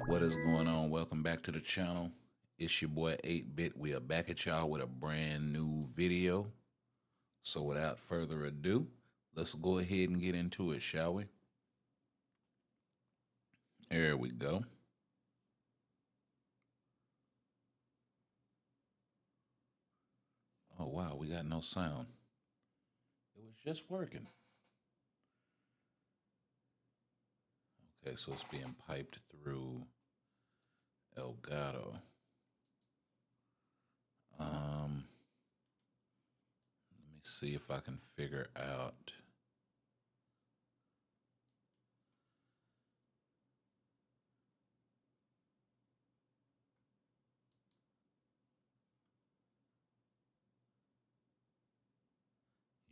What is going on? Welcome back to the channel. It's your boy 8-Bit. We are back at y'all with a brand new video. So without further ado, let's go ahead and get into it, shall we? There we go. Oh wow, we got no sound. It was just working. Okay, so it's being piped through Elgato. Let me see if I can figure out.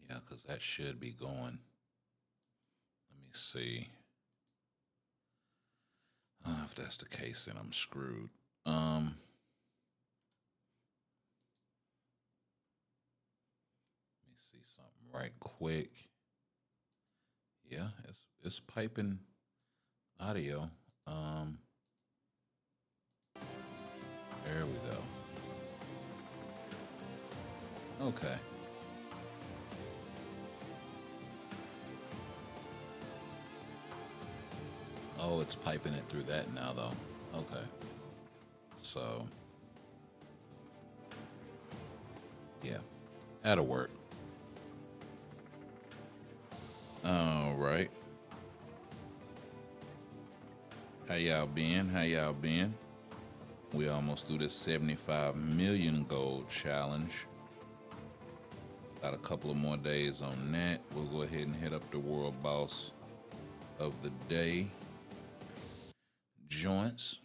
Yeah, because that should be going. Let me see. If that's the case, then I'm screwed. Let me see something right quick. Yeah, it's piping audio. There we go. Okay. Oh, it's piping it through that now, though. Okay. So, yeah, that'll work. All right. How y'all been? How y'all been? We almost through this 75 million gold challenge. Got a couple of more days on that. We'll go ahead and hit up the world boss of the day joints.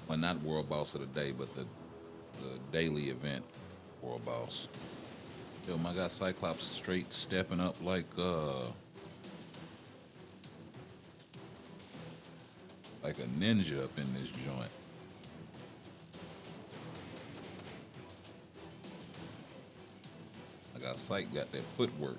Well, not world boss of the day, but the daily event world boss. Yo, my guy Cyclops straight stepping up like a ninja up in this joint. I got Psych got that footwork.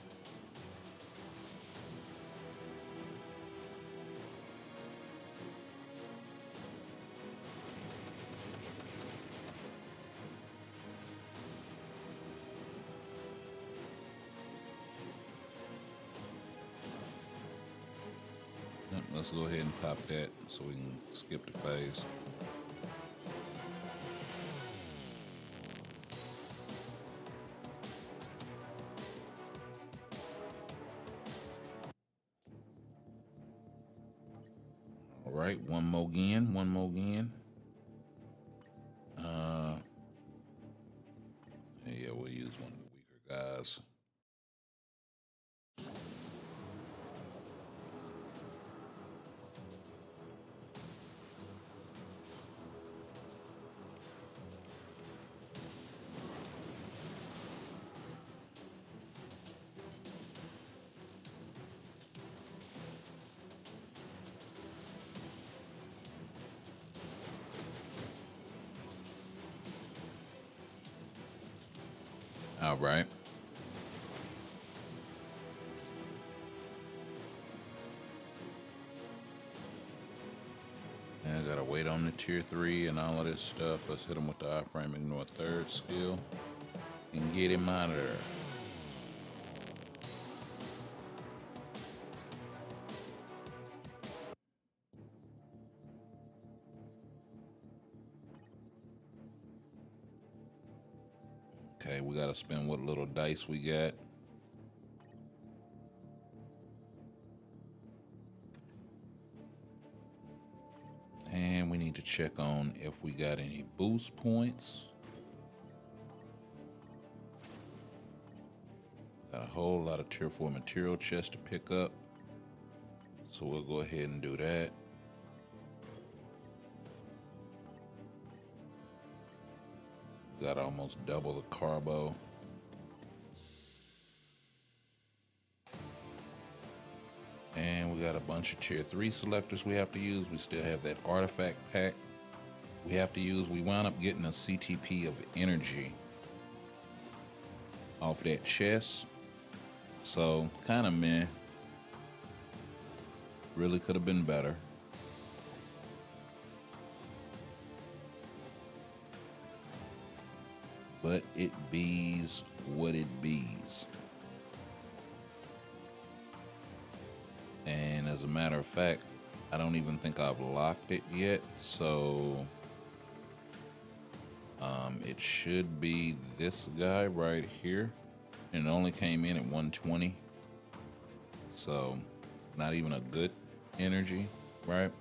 Yep, let's go ahead and pop that so we can skip the phase. All right, one more again, one more again. Yeah, we'll use one of the weaker guys. All right. And I gotta wait on the tier 3 and all of this stuff. Let's hit him with the iframe ignore third skill and get him out of there. Okay, we gotta spend what little dice we got. And we need to check on if we got any boost points. Got a whole lot of tier 4 material chests to pick up. So we'll go ahead and do that. Got almost double the carbo. And we got a bunch of tier 3 selectors we have to use. We still have that artifact pack we have to use. We wound up getting a CTP of energy off that chest. So kind of meh. Really could have been better. But it bees what it bees. And as a matter of fact, I don't even think I've locked it yet. So it should be this guy right here. And it only came in at 120. So not even a good energy, right?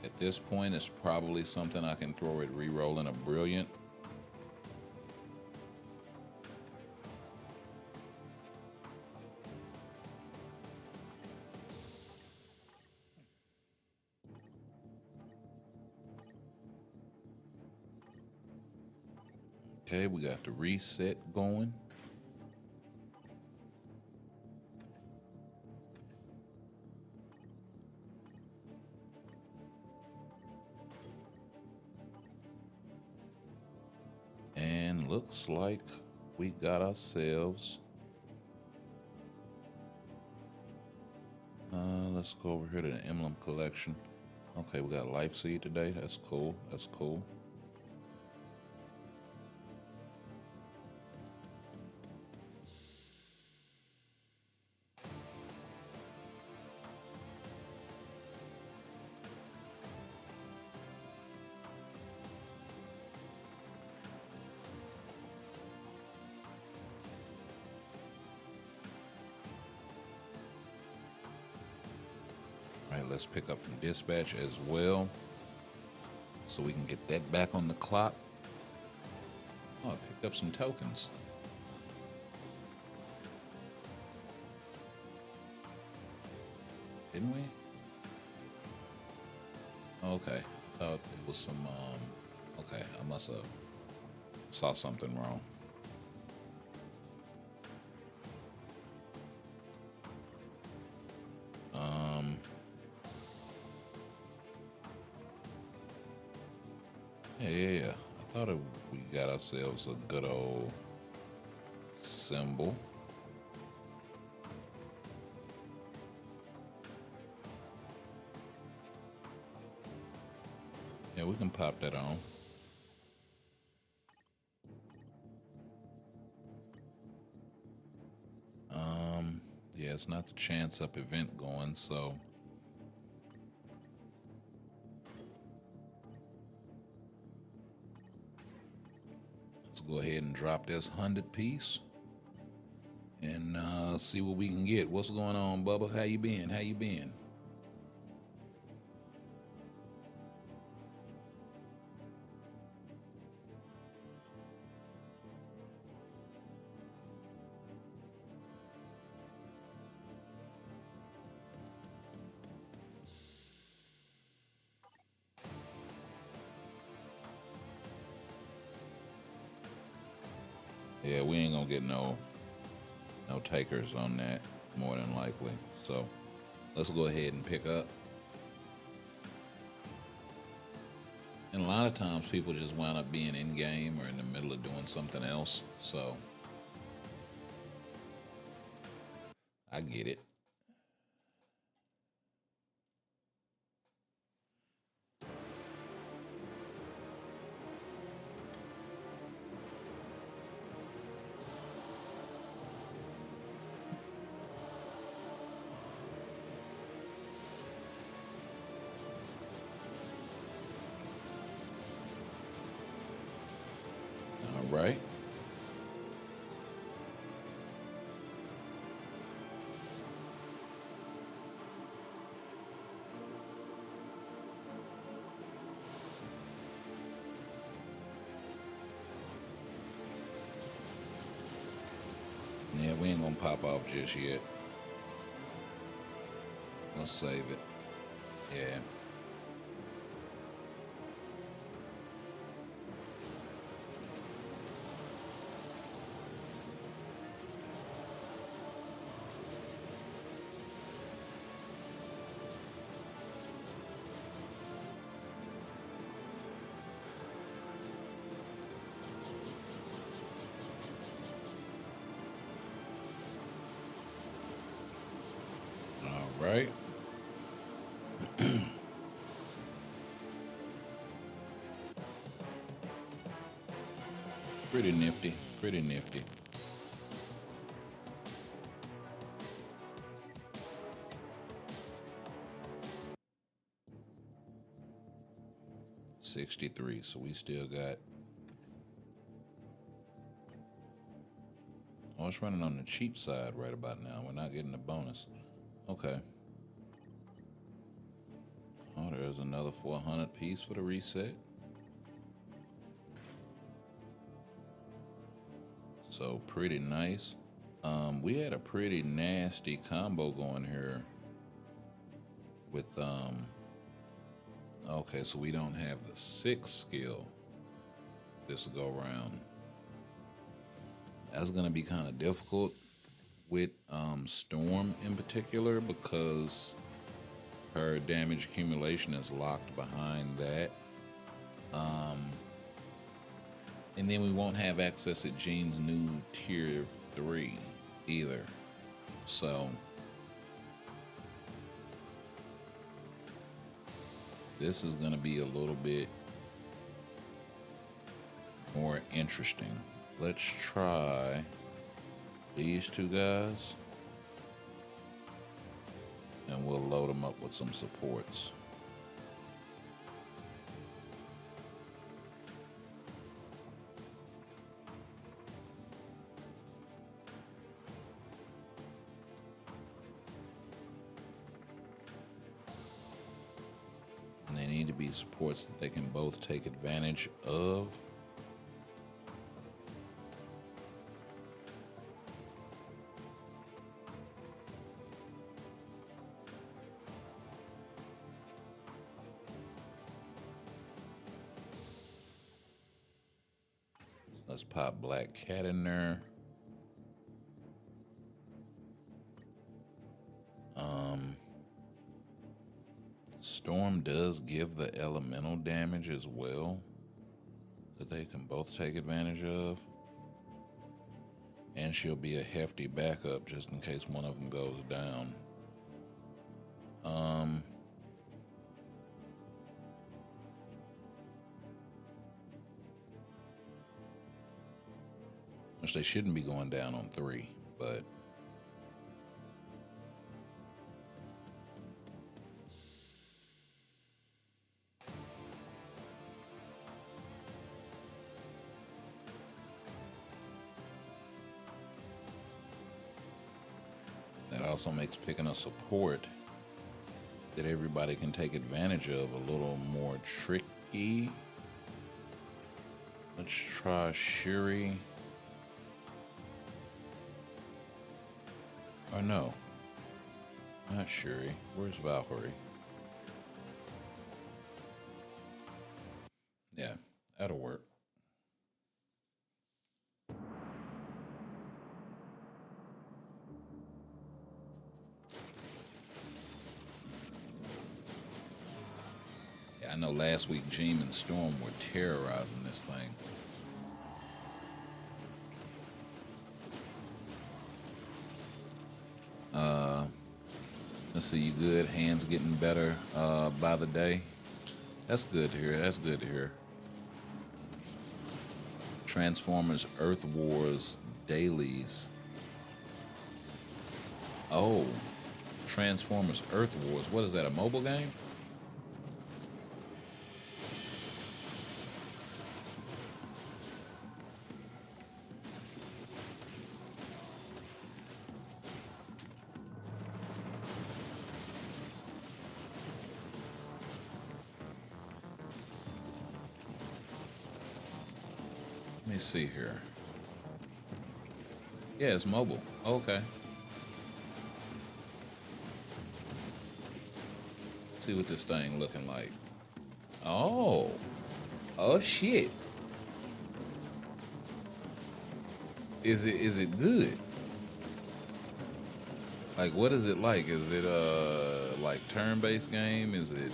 At this point, it's probably something I can throw at re-rolling a brilliant. Okay, we got the reset going. And looks like we got ourselves. Let's go over here to the emblem collection. Okay, we got Life Seed today. That's cool. That's cool. All right, let's pick up from dispatch as well, so we can get that back on the clock. Oh, I picked up some tokens. Didn't we? Okay, I thought it was some, okay, I must have saw something wrong. Yeah, I thought we got ourselves a good old symbol. Yeah, we can pop that on. Yeah, it's not the chance up event going, so let's go ahead and drop this 100 piece and see what we can get. What's going on, Bubba? How you been? How you been? Yeah, we ain't gonna get no takers on that, more than likely. So let's go ahead and pick up. And a lot of times people just wind up being in game or in the middle of doing something else. So I get it. All right. Yeah, we ain't gonna pop off just yet. Let's save it. Yeah. right? Pretty nifty, pretty nifty. $63, so we still got. Oh, it's running on the cheap side right about now. We're not getting the bonus. Okay. Oh, there's another 400 piece for the reset. So pretty nice. We had a pretty nasty combo going here with okay, so we don't have the 6 skill this go round. That's gonna be kind of difficult with Storm in particular because her damage accumulation is locked behind that. And then we won't have access to Jean's new tier 3 either. So this is going to be a little bit more interesting. Let's try these two guys and we'll load them up with some supports. And they need to be supports that they can both take advantage of. Let's pop Black Cat in there. Storm does give the elemental damage as well that they can both take advantage of. And she'll be a hefty backup just in case one of them goes down. Which they shouldn't be going down on 3, but that also makes picking a support that everybody can take advantage of a little more tricky. Let's try Shuri. Or no, not Shuri. Where's Valkyrie? Yeah, that'll work. Yeah, I know last week Jean and Storm were terrorizing this thing. Let's see, you good? Hands getting better by the day. That's good to hear. That's good to hear. Transformers Earth Wars Dailies. Oh, Transformers Earth Wars. What is that, a mobile game? Let me see here. Yeah, it's mobile. Okay. See what this thing looking like. Oh. Oh shit. Is it good? Like, what is it like? Is it like turn-based game? Is it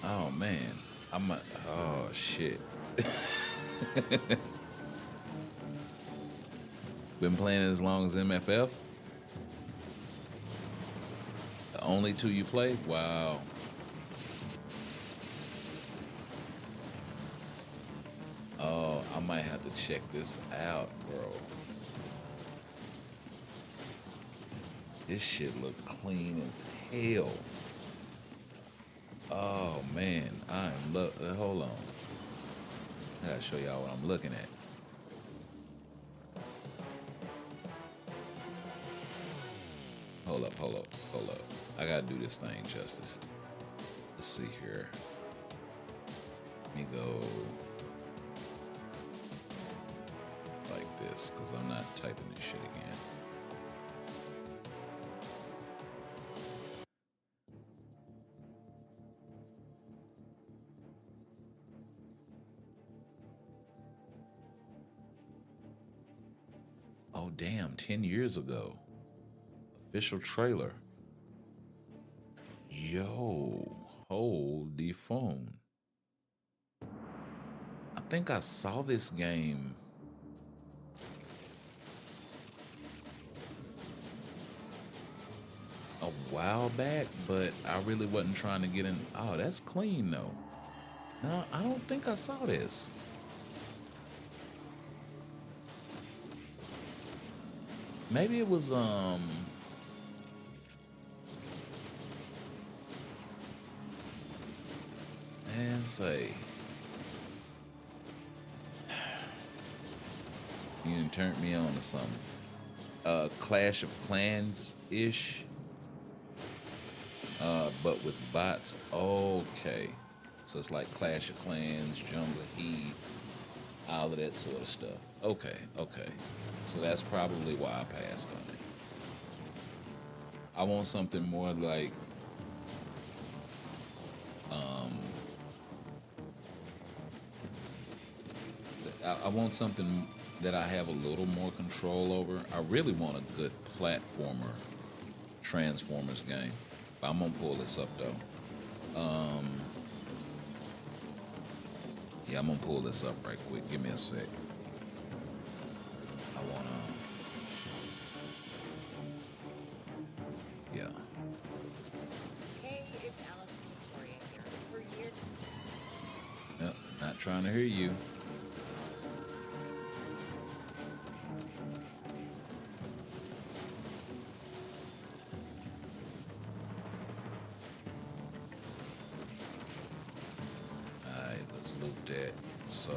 oh man. Oh shit. Been playing as long as MFF? The only two you play? Wow. Oh, I might have to check this out, bro. This shit look clean as hell. Oh man, hold on. I gotta show y'all what I'm looking at. Hold up. I gotta do this thing justice. Let's see here. Let me go like this, because I'm not typing this shit again. Oh damn, 10 years ago. Official trailer. Yo, hold the phone. I think I saw this game a while back, but I really wasn't trying to get in. Oh, that's clean though. No, I don't think I saw this. Maybe it was and say you done turned me on to something. Clash of Clans ish. But with bots. Okay. So it's like Clash of Clans, Jungle Heat, all of that sort of stuff. Okay. So that's probably why I passed on it. I want something more like I want something that I have a little more control over. I really want a good platformer Transformers game. But I'm gonna pull this up though. Yeah, I'm gonna pull this up right quick. Give me a sec. I wanna. Yeah. Hey, it's Alice Victoria here. For years. Yep. Not trying to hear you. Alright, let's loop that. So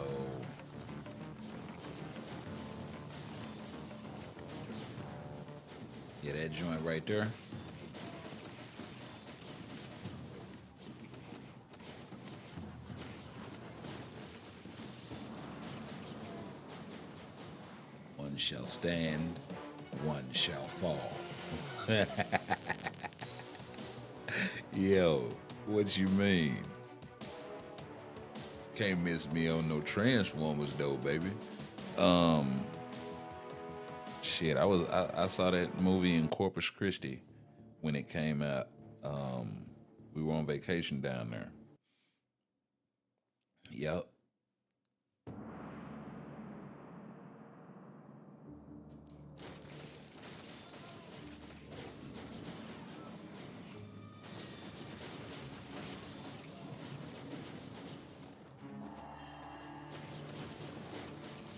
yeah, that joint right there. One shall stand, one shall fall. Yo, what you mean? Can't miss me on no Transformers though, baby. Shit, I saw that movie in Corpus Christi when it came out. We were on vacation down there. Yep.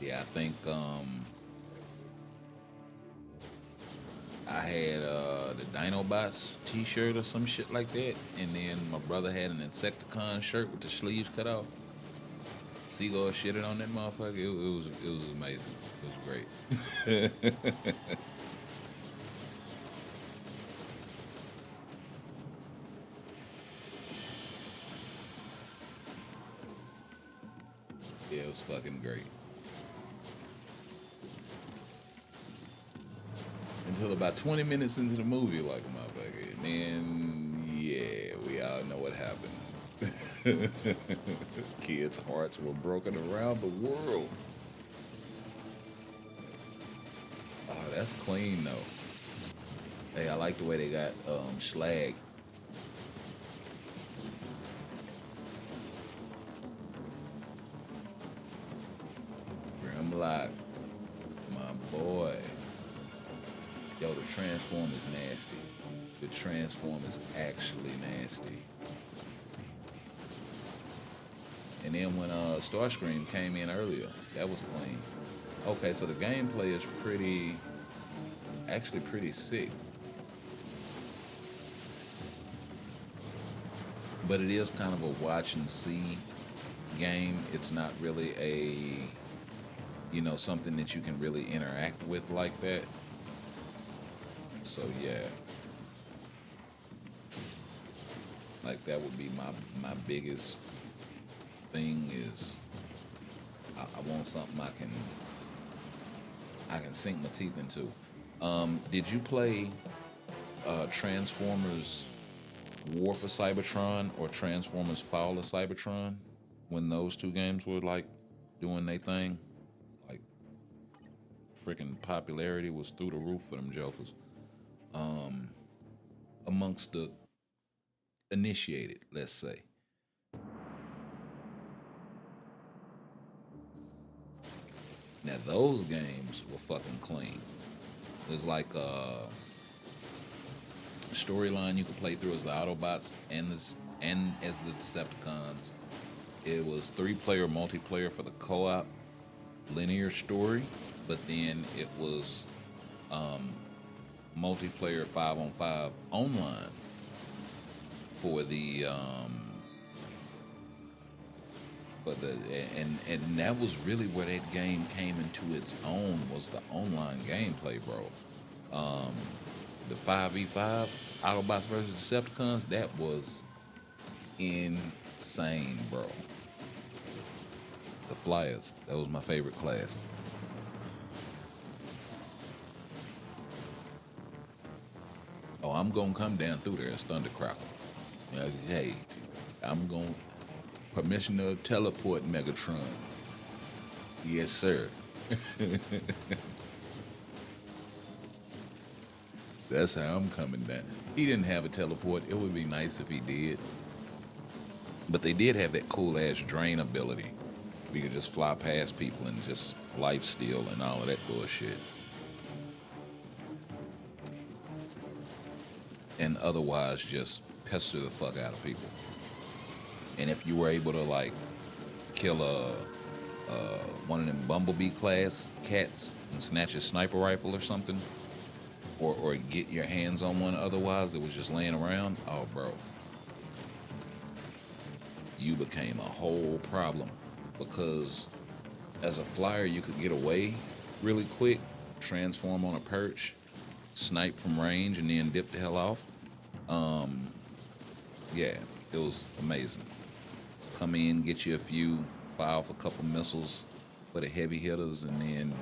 Yeah, I think I had the Dinobots T-shirt or some shit like that, and then my brother had an Insecticon shirt with the sleeves cut off. Seagull shitted on that motherfucker. It was amazing. It was great. Yeah, it was fucking great. Until about 20 minutes into the movie, like motherfucker, and then yeah, we all know what happened. Kids' hearts were broken around the world. Oh, that's clean though. Hey, I like the way they got Slag. Grimlock, my boy. Transform is nasty. The transform is actually nasty. And then when Starscream came in earlier, that was clean. Okay, so the gameplay is actually pretty sick. But it is kind of a watch and see game. It's not really something that you can really interact with like that. So yeah. Like that would be my biggest thing is I want something I can sink my teeth into. Did you play Transformers War for Cybertron or Transformers Fall of Cybertron when those two games were like doing their thing? Like freaking popularity was through the roof for them jokers. Amongst the initiated, let's say. Now those games were fucking clean. There's like a storyline you could play through as the Autobots and as the Decepticons. It was 3-player multiplayer for the co-op linear story, but then it was multiplayer 5-on-5 online for the and that was really where that game came into its own, was the online gameplay, bro. The 5v5 Autobots versus Decepticons, that was insane, bro. The Flyers, that was my favorite class. Oh, I'm gonna come down through there as Thundercracker. Hey, I'm gonna permission to teleport Megatron. Yes, sir. That's how I'm coming down. He didn't have a teleport. It would be nice if he did. But they did have that cool ass drain ability. We could just fly past people and just life steal and all of that bullshit. And otherwise just pester the fuck out of people. And if you were able to like kill one of them Bumblebee class cats and snatch a sniper rifle or something, or get your hands on one otherwise it was just laying around, oh bro, you became a whole problem. Because as a flyer you could get away really quick, transform on a perch, snipe from range, and then dip the hell off. Yeah, it was amazing. Come in, get you a few, fire off a couple missiles for the heavy hitters, and then,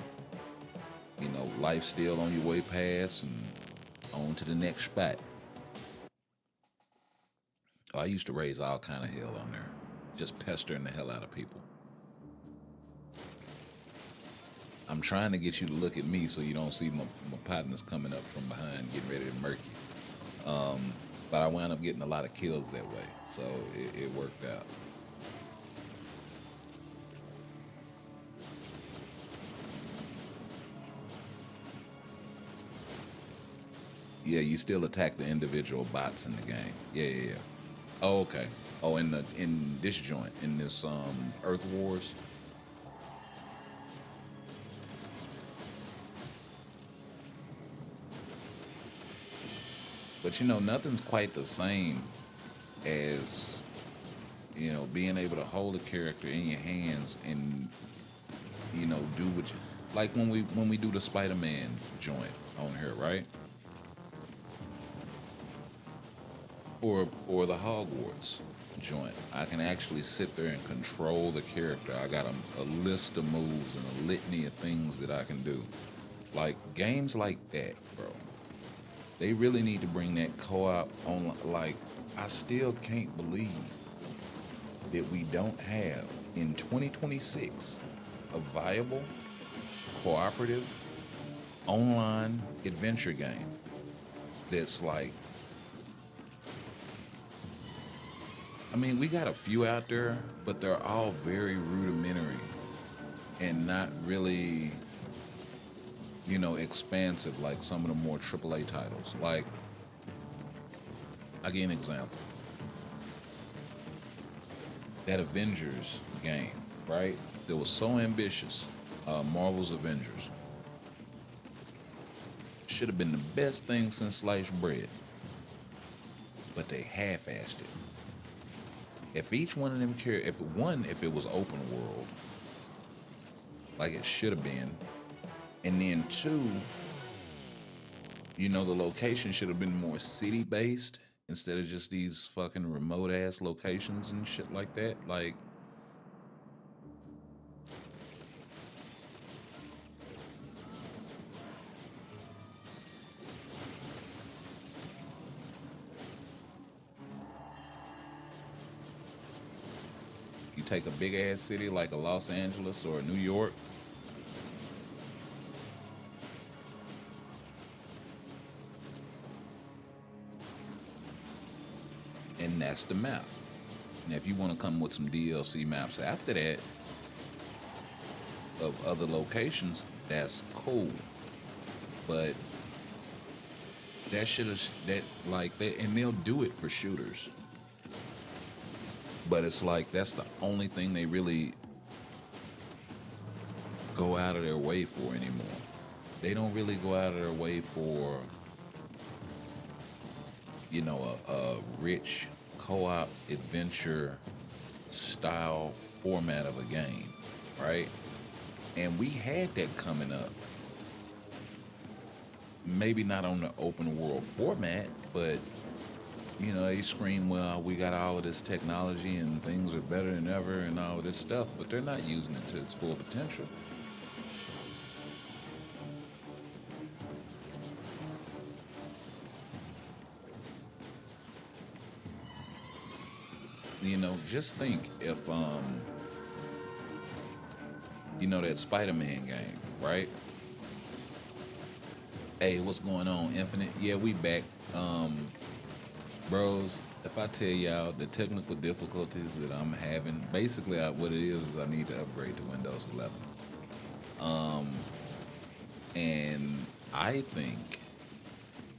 life steal on your way past and on to the next spot. Oh, I used to raise all kind of hell on there, just pestering the hell out of people. I'm trying to get you to look at me so you don't see my partners coming up from behind getting ready to murk you. But I wound up getting a lot of kills that way, so it worked out. Yeah, you still attack the individual bots in the game. Yeah. Oh, okay. Oh, in this joint, in this Earth Wars. But nothing's quite the same as being able to hold a character in your hands and do what you like when we do the Spider-Man joint on here, right? Or the Hogwarts joint. I can actually sit there and control the character. I got a list of moves and a litany of things that I can do. Like games like that, bro. They really need to bring that co-op on. Like, I still can't believe that we don't have in 2026 a viable, cooperative, online adventure game that's like, I mean, we got a few out there, but they're all very rudimentary and not really expansive like some of the more AAA titles. Like, I'll give you an example. That Avengers game, right? That was so ambitious. Marvel's Avengers should have been the best thing since sliced bread, but they half-assed it. If each one of them cared, if it was open world, like it should have been, and then two, the location should have been more city-based instead of just these fucking remote-ass locations and shit like that. Like, you take a big-ass city like a Los Angeles or a New York, and that's the map. Now, if you want to come with some DLC maps after that of other locations, that's cool. But that should have that like that, and they'll do it for shooters. But it's like that's the only thing they really go out of their way for anymore. They don't really go out of their way for a rich co-op adventure style format of a game, right? And we had that coming up. Maybe not on the open world format, but they scream, well, we got all of this technology and things are better than ever and all of this stuff, but they're not using it to its full potential. Just think if that Spider-Man game, right? Hey, what's going on, Infinite? Yeah, we back. Bros, if I tell y'all the technical difficulties that I'm having, basically what it is I need to upgrade to Windows 11. And I think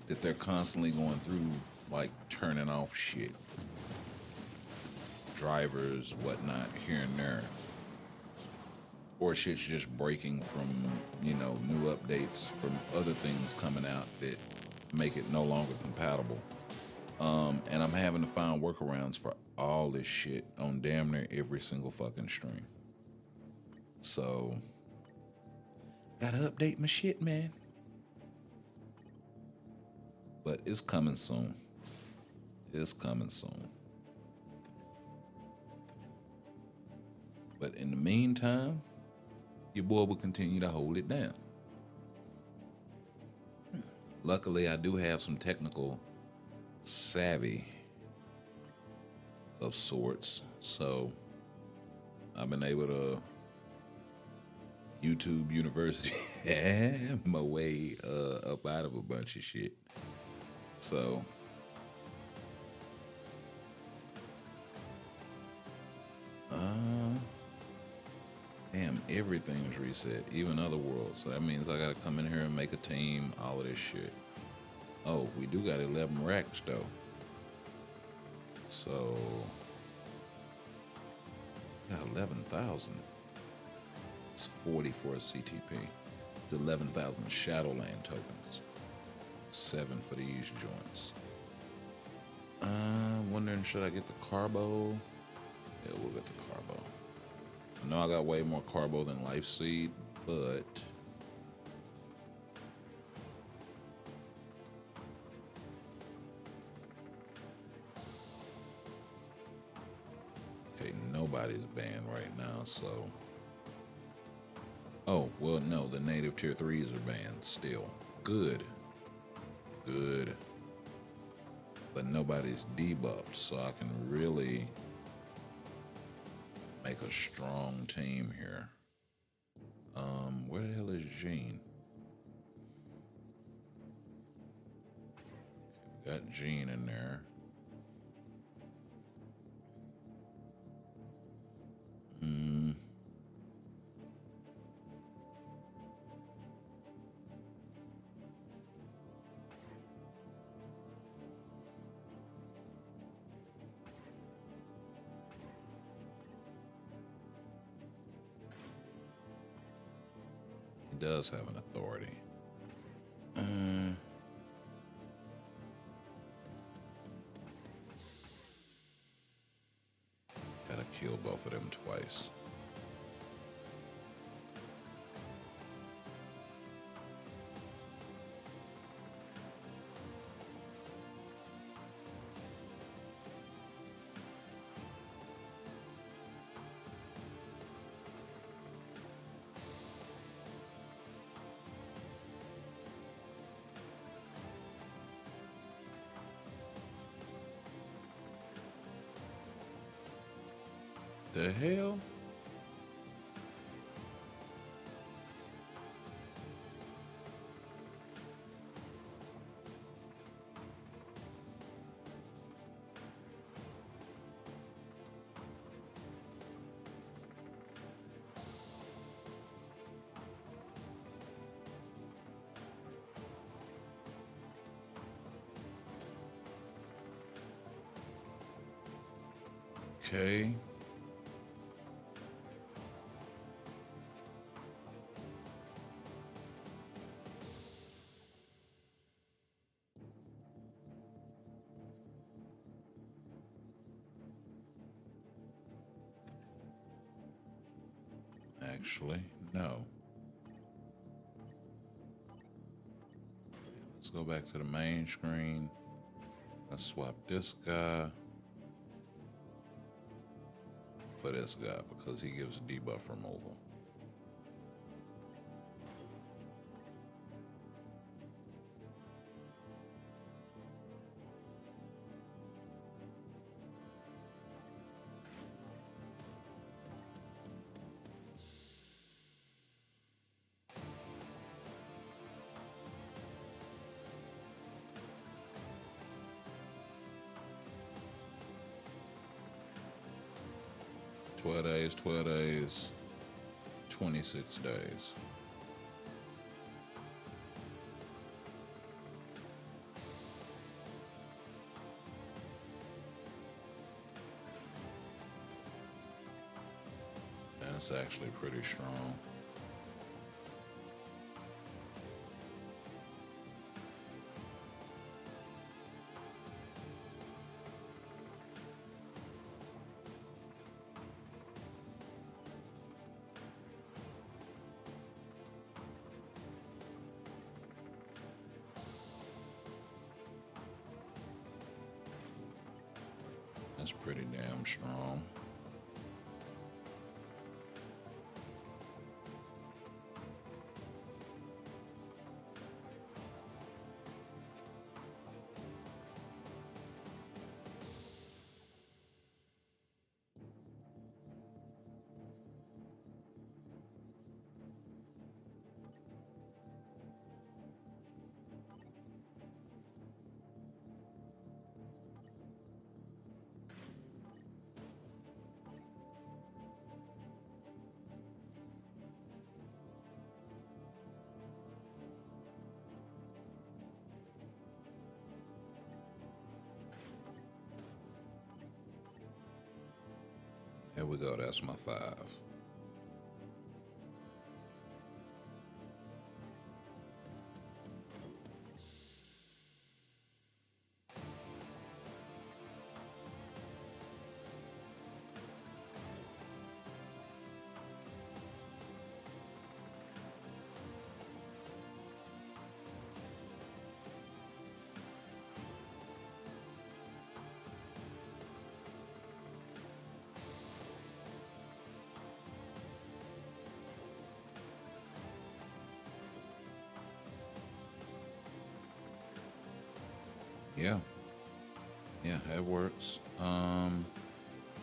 that they're constantly going through, like, turning off shit. Drivers, whatnot, here and there. Or shit's just breaking from, new updates from other things coming out that make it no longer compatible. And I'm having to find workarounds for all this shit on damn near every single fucking stream. So, gotta update my shit, man. But it's coming soon. It's coming soon. But in the meantime, your boy will continue to hold it down. Luckily, I do have some technical savvy of sorts, so I've been able to YouTube University my way up out of a bunch of shit. So damn, everything's reset, even other worlds. So that means I gotta come in here and make a team, all of this shit. Oh, we do got 11 racks though. So got 11,000. It's 40 for a CTP. It's 11,000 Shadowland tokens. 7 for these joints. Wondering, should I get the Carbo? Yeah, we'll get the Carbo. I know I got way more Carbo than Life Seed, but okay, nobody's banned right now, so. Oh, well, no, the native tier 3s are banned still. Good. Good. But nobody's debuffed, so I can really make a strong team here. Where the hell is Gene? Okay, got Gene in there. does have an authority. Um, Gotta kill both of them twice. The hell? Okay. Actually, no. Let's go back to the main screen. Let's swap this guy for this guy because he gives debuff removal. Twelve days, 26 days. That's actually pretty strong. That's pretty damn strong. Here we go. That's my 5. Yeah. Yeah, that works.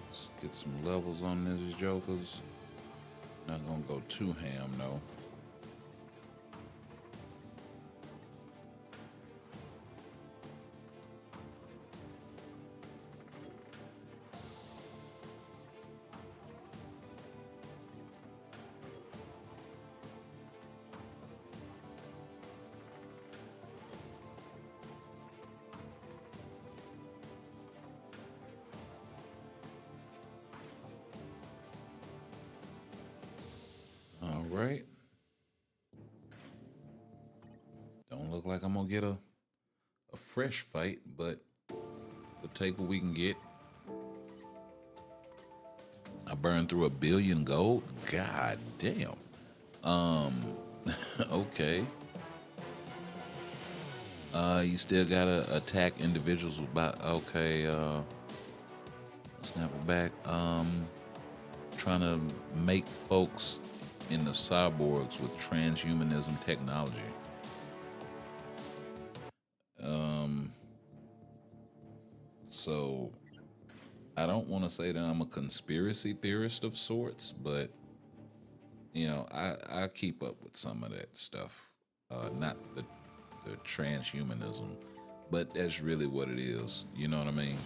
Let's get some levels on these jokers. Not gonna go too ham though. All right. Don't look like I'm gonna get a fresh fight, but we'll take what we can get. I burned through 1 billion gold. God damn. Okay. You still gotta attack individuals with okay, snap it back. Trying to make folks in the cyborgs with transhumanism technology. So I don't want to say that I'm a conspiracy theorist of sorts, but I keep up with some of that stuff. Not the transhumanism, but that's really what it is. You know what I mean?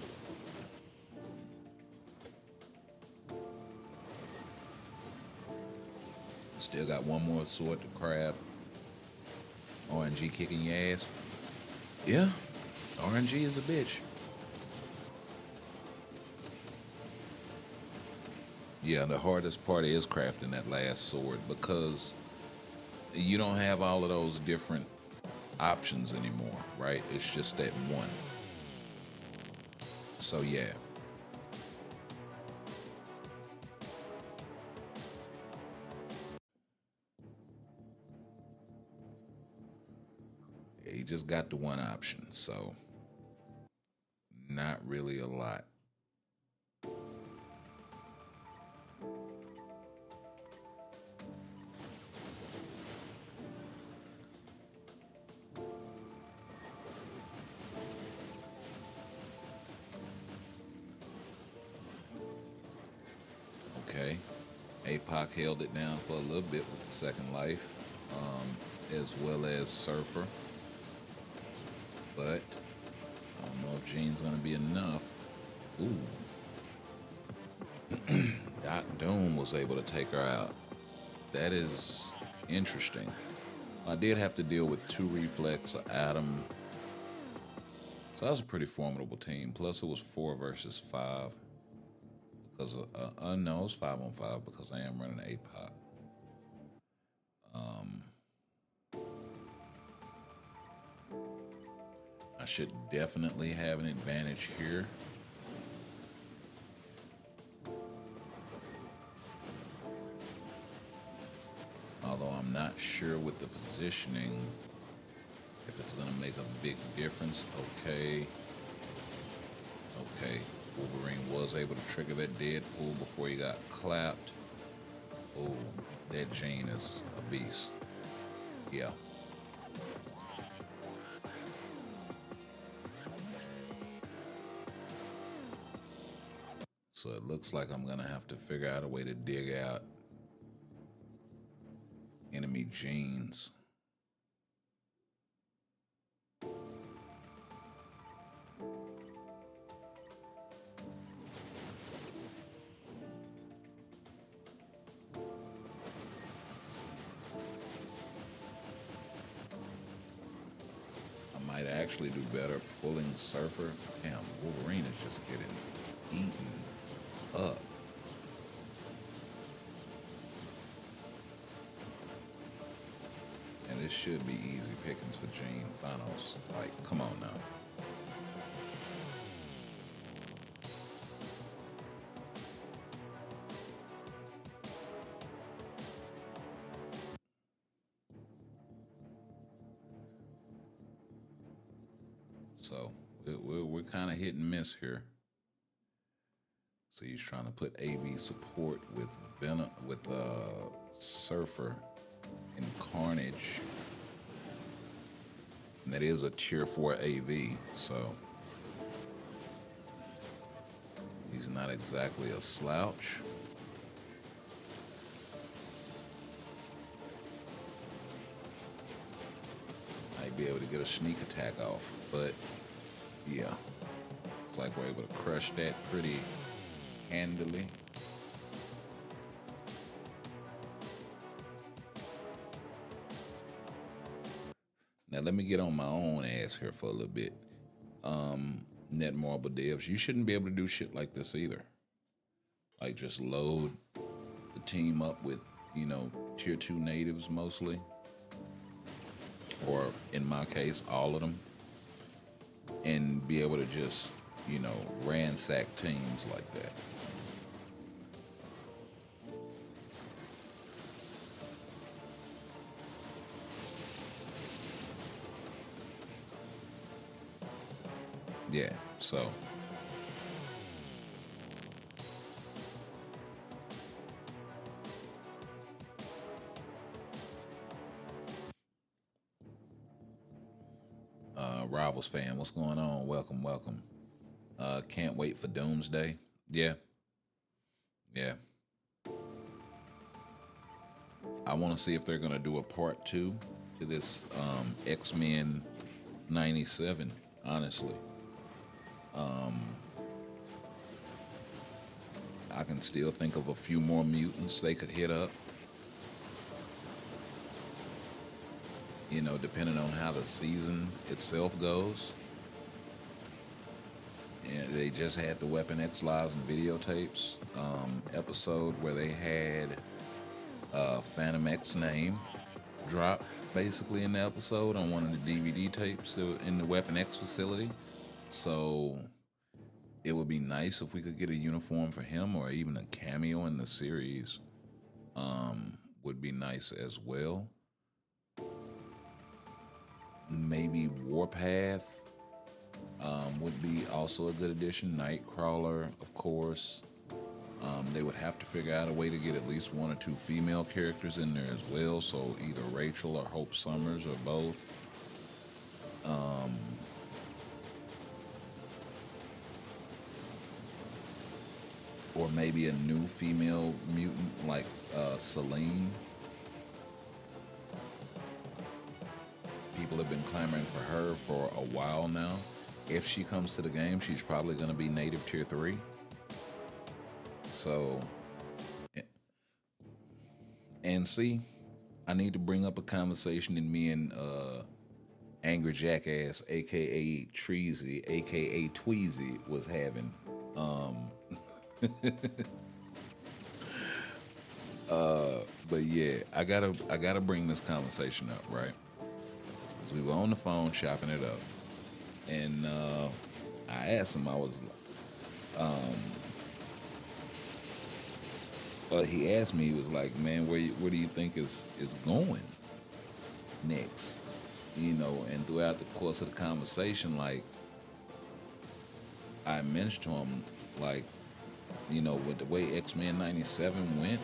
Still got one more sword to craft. RNG kicking your ass. Yeah, RNG is a bitch. Yeah, the hardest part is crafting that last sword because you don't have all of those different options anymore, right? It's just that one. So yeah. You just got the one option, so not really a lot. Okay. APOC held it down for a little bit with the second life, as well as Surfer. But I don't know if Gene's gonna be enough. Ooh. Doc Doom was able to take her out. That is interesting. I did have to deal with 2 reflex, Adam. So that was a pretty formidable team. Plus it was 4 versus 5. Because no, it was 5-on-5 because I am running APOC. I should definitely have an advantage here. Although I'm not sure with the positioning if it's gonna make a big difference. Okay. Okay. Wolverine was able to trigger that Deadpool before he got clapped. Oh, that Jane is a beast. Yeah. So it looks like I'm gonna have to figure out a way to dig out enemy Janes. I might actually do better pulling Surfer. Damn, Wolverine is just getting eaten up. And this should be easy pickings for Jane Thanos. Like, come on now. So we're kind of hit and miss here. So he's trying to put AV support with Venom, with Surfer and Carnage. And that is a tier 4 AV, so he's not exactly a slouch. Might be able to get a sneak attack off, but yeah. It's like we're able to crush that pretty handily. Now let me get on my own ass here for a little bit. Netmarble devs, you shouldn't be able to do shit like this either. Like just load the team up with, tier 2 natives mostly. or in my case, all of them, and be able to just, ransack teams like that. Yeah, so Rivals fan, what's going on? Welcome, welcome. Can't wait for Doomsday. Yeah, yeah. I want to see if they're gonna do a part two to this X-Men '97. Honestly, I can still think of a few more mutants they could hit up. Depending on how the season itself goes. And they just had the Weapon X Lives and videotapes episode where they had Phantom X name drop basically in the episode on one of the DVD tapes in the Weapon X facility. So it would be nice if we could get a uniform for him or even a cameo in the series. Would be nice as well. Maybe Warpath would be also a good addition. Nightcrawler, of course. They would have to figure out a way to get at least one or two female characters in there as well. So either Rachel or Hope Summers or both. Or maybe a new female mutant like Celine. People have been clamoring for her for a while now. If she comes to the game, she's probably going to be native tier 3. So, and see, I need to bring up a conversation in me and Angry Jackass, aka Treasy, aka Tweezy, was having. But yeah, I gotta bring this conversation up, right? Because we were on the phone chopping it up, and I asked him. He asked me. He was like, "Man, where do you think is going next?" And throughout the course of the conversation, like I mentioned to him, like, with the way X-Men '97 went,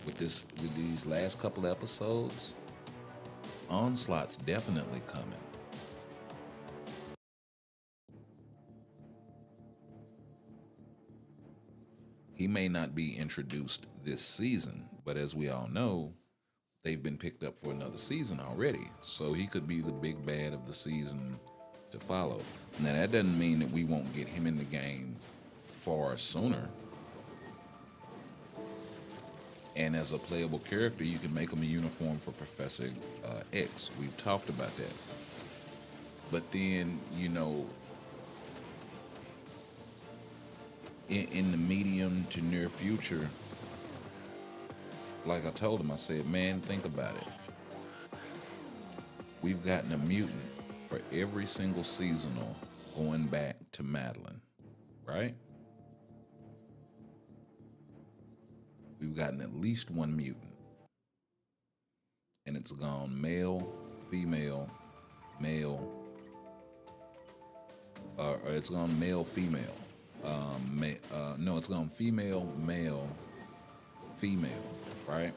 with these last couple episodes, Onslaught's definitely coming. He may not be introduced this season, but as we all know, they've been picked up for another season already. So he could be the big bad of the season to follow. Now that doesn't mean that we won't get him in the game far sooner. And as a playable character, you can make him a uniform for Professor X. We've talked about that. But then, in the medium to near future, like I told him, I said, man, think about it. We've gotten a mutant for every single seasonal going back to Madeline, right? We've gotten at least one mutant. And it's gone male, female, male, or it's gone male, female. No, it's gone female, male, female, right?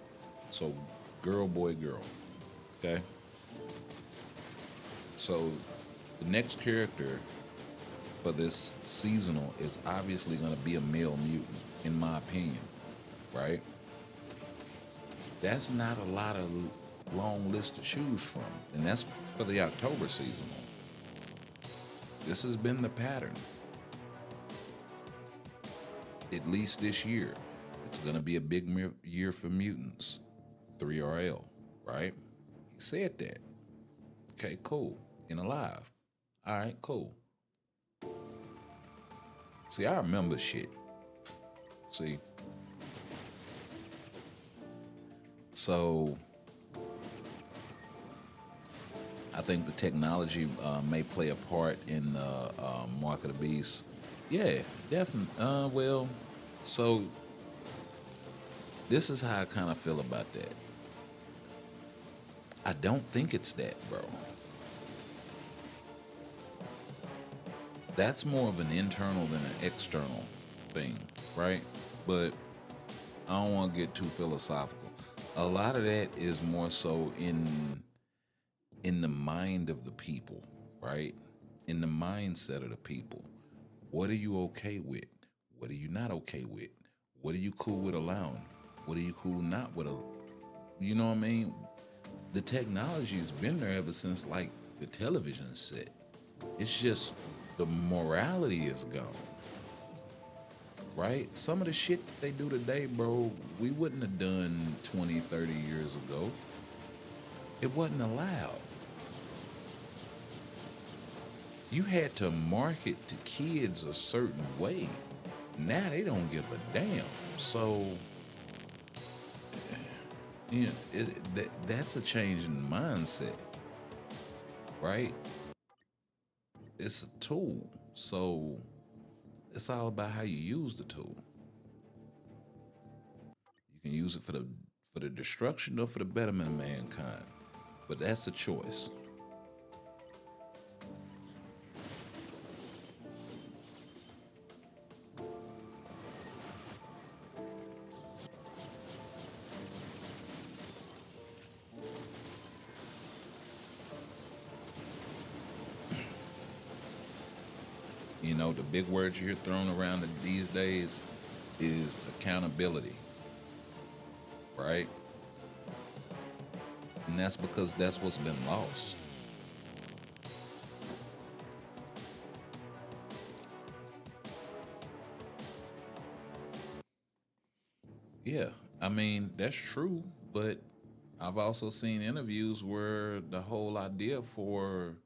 So girl, boy, girl. Okay? So the next character for this seasonal is obviously going to be a male mutant, in my opinion, right? That's not a lot of long list to choose from, and that's for the October seasonal. This has been the pattern. At least this year, it's going to be a big year for mutants. 3RL, right? He said that. Okay, cool. In Alive. All right, cool. See, I remember shit. See? So, I think the technology may play a part in the mark of the beast. Yeah, definitely. Well, so this is how I kind of feel about that. I don't think it's that, bro. That's more of an internal than an external thing, right? But I don't want to get too philosophical. A lot of that is more so in the mind of the people, right? In the mindset of the people. What are you okay with? What are you not okay with? What are you cool with allowing? What are you cool not with? You know what I mean? The technology's been there ever since like the television set. It's just the morality is gone, right? Some of the shit that they do today, bro, we wouldn't have done 20, 30 years ago. It wasn't allowed. You had to market to kids a certain way. Now they don't give a damn. So, that's a change in mindset, right? It's a tool. So, it's all about how you use the tool. You can use it for the destruction or for the betterment of mankind. But that's a choice. You know, the big words you hear thrown around these days is accountability, right? And that's because that's what's been lost. Yeah, I mean, that's true, but I've also seen interviews where the whole idea for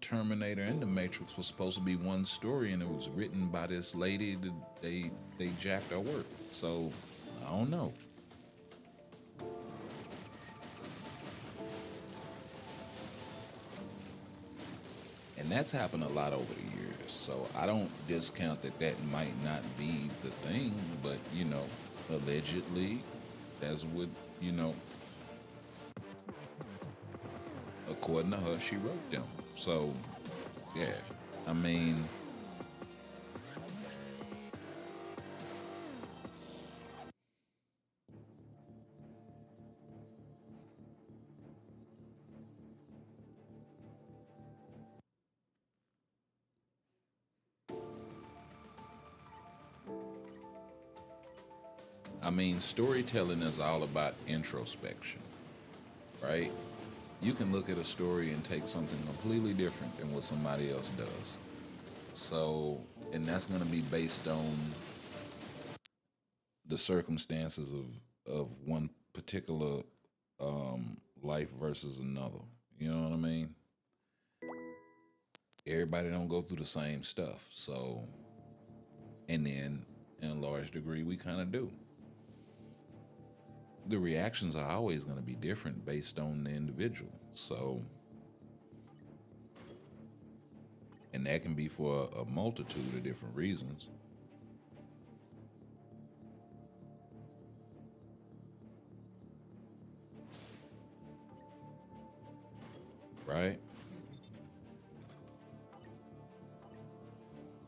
Terminator and the Matrix was supposed to be one story, and it was written by this lady that they jacked her work. So I don't know. And that's happened a lot over the years. So I don't discount that that might not be the thing, but allegedly, that's what you know. According to her, she wrote them. So yeah, I mean, storytelling is all about introspection, right? You can look at a story and take something completely different than what somebody else does. So, and that's going to be based on the circumstances of one particular life versus another. You know what I mean? Everybody don't go through the same stuff. So, and then in a large degree, we kind of do. The reactions are always going to be different based on the individual. So, and that can be for a multitude of different reasons, right?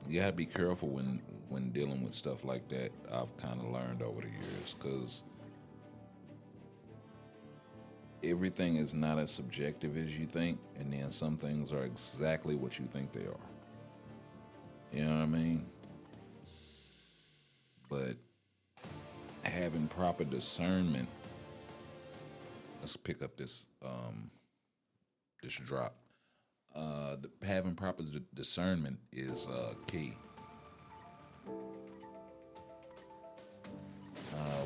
You gotta be careful when dealing with stuff like that. I've kind of learned over the years because everything is not as subjective as you think, and then some things are exactly what you think they are. You know what I mean? But having proper discernment. Let's pick up this drop. Having proper discernment is key.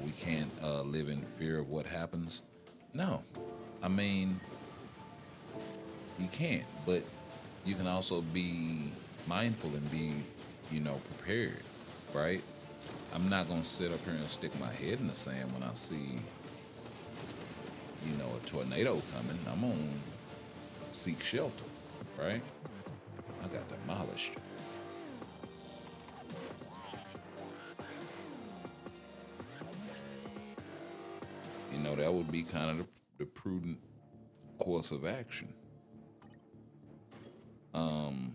We can't live in fear of what happens. No, I mean you can't, but you can also be mindful and be, prepared, right? I'm not gonna sit up here and stick my head in the sand when I see, a tornado coming. I'm on. seek shelter, right? I got demolished. You know, that would be kind of the prudent course of action. Um,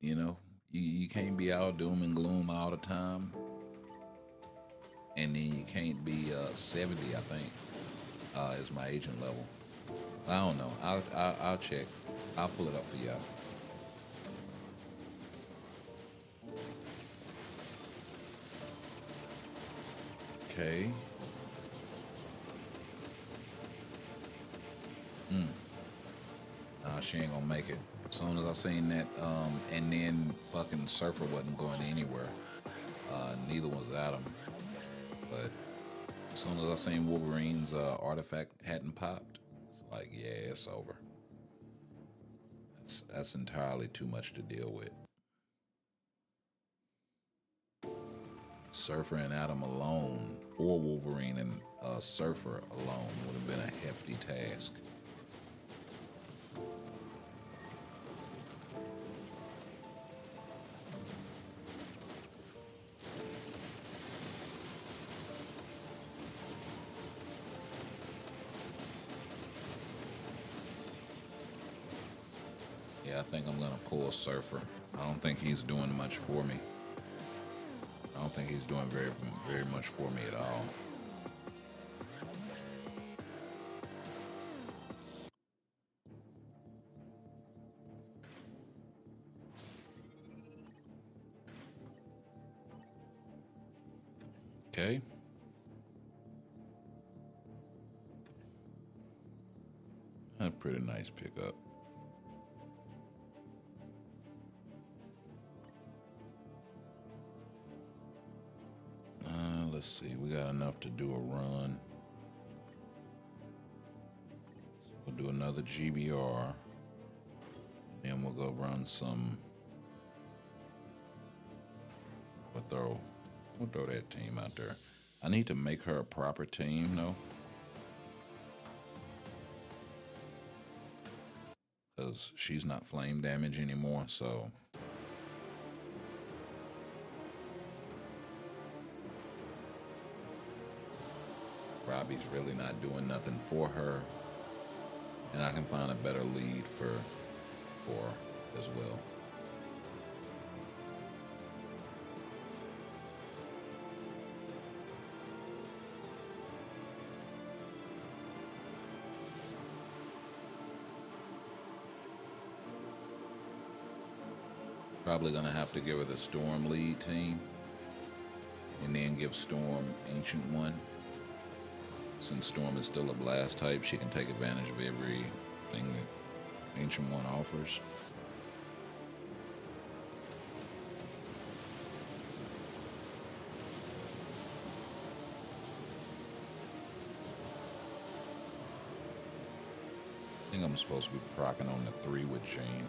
you know, you can't be all doom and gloom all the time, and then you can't be 70. I think is my agent level. I don't know. I'll check. I'll pull it up for y'all. Okay. Nah, she ain't gonna make it. As soon as I seen that, and then fucking Surfer wasn't going anywhere. Neither was Adam. But as soon as I seen Wolverine's artifact hadn't popped, it's like, yeah, it's over. That's entirely too much to deal with. Surfer and Adam alone, or Wolverine and Surfer alone, would have been a hefty task. Yeah, I think I'm gonna pull Surfer. I don't think he's doing much for me. I don't think he's doing very much for me at all. Okay. A pretty nice pickup. Let's see. We got enough to do a run. So we'll do another GBR. Then we'll go run some. We'll throw that team out there. I need to make her a proper team though. Because she's not flame damage anymore, so Robbie's really not doing nothing for her. And I can find a better lead for her as well. Probably gonna have to give her the Storm lead team, and then give Storm Ancient One. Since Storm is still a blast type, she can take advantage of everything that Ancient One offers. I think I'm supposed to be procking on the 3 with Jane.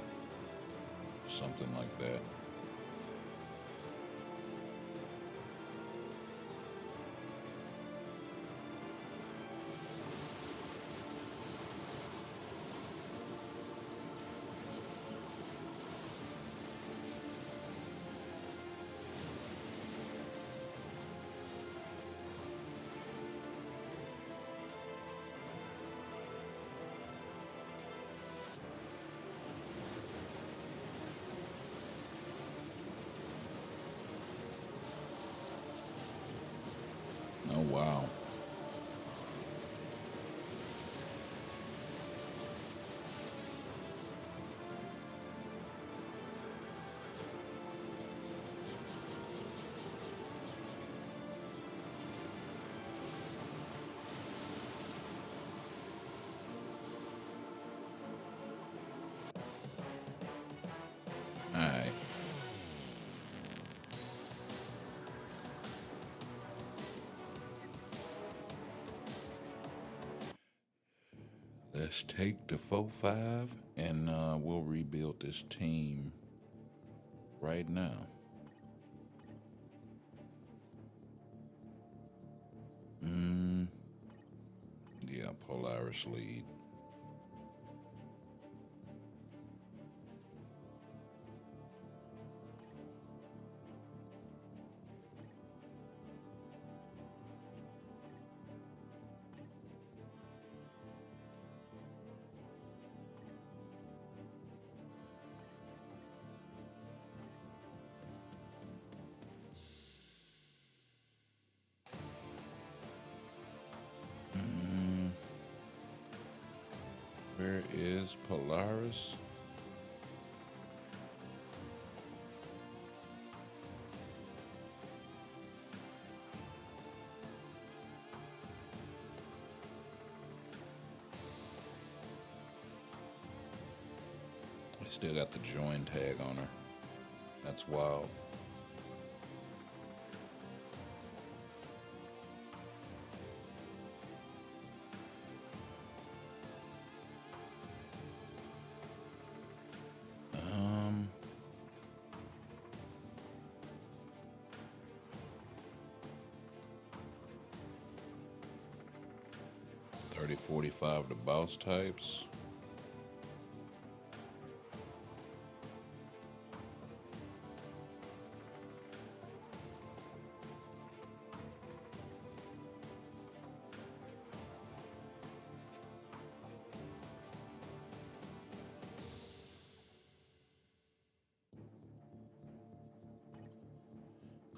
Something like that. Oh, wow. All right. Let's take the 4-5 and we'll rebuild this team right now. Mm, yeah, Polaris lead. Mm, where is Polaris? They still got the join tag on her. That's wild. Um, 3045 the boss types.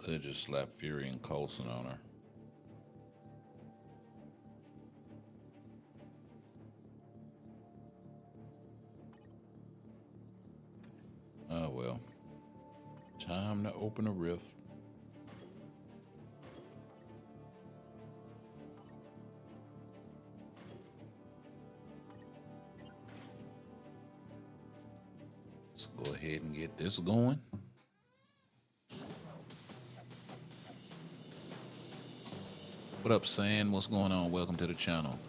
Could just slap Fury and Coulson on her. Oh well. Time to open a rift. Let's go ahead and get this going. What up, San? What's going on? Welcome to the channel.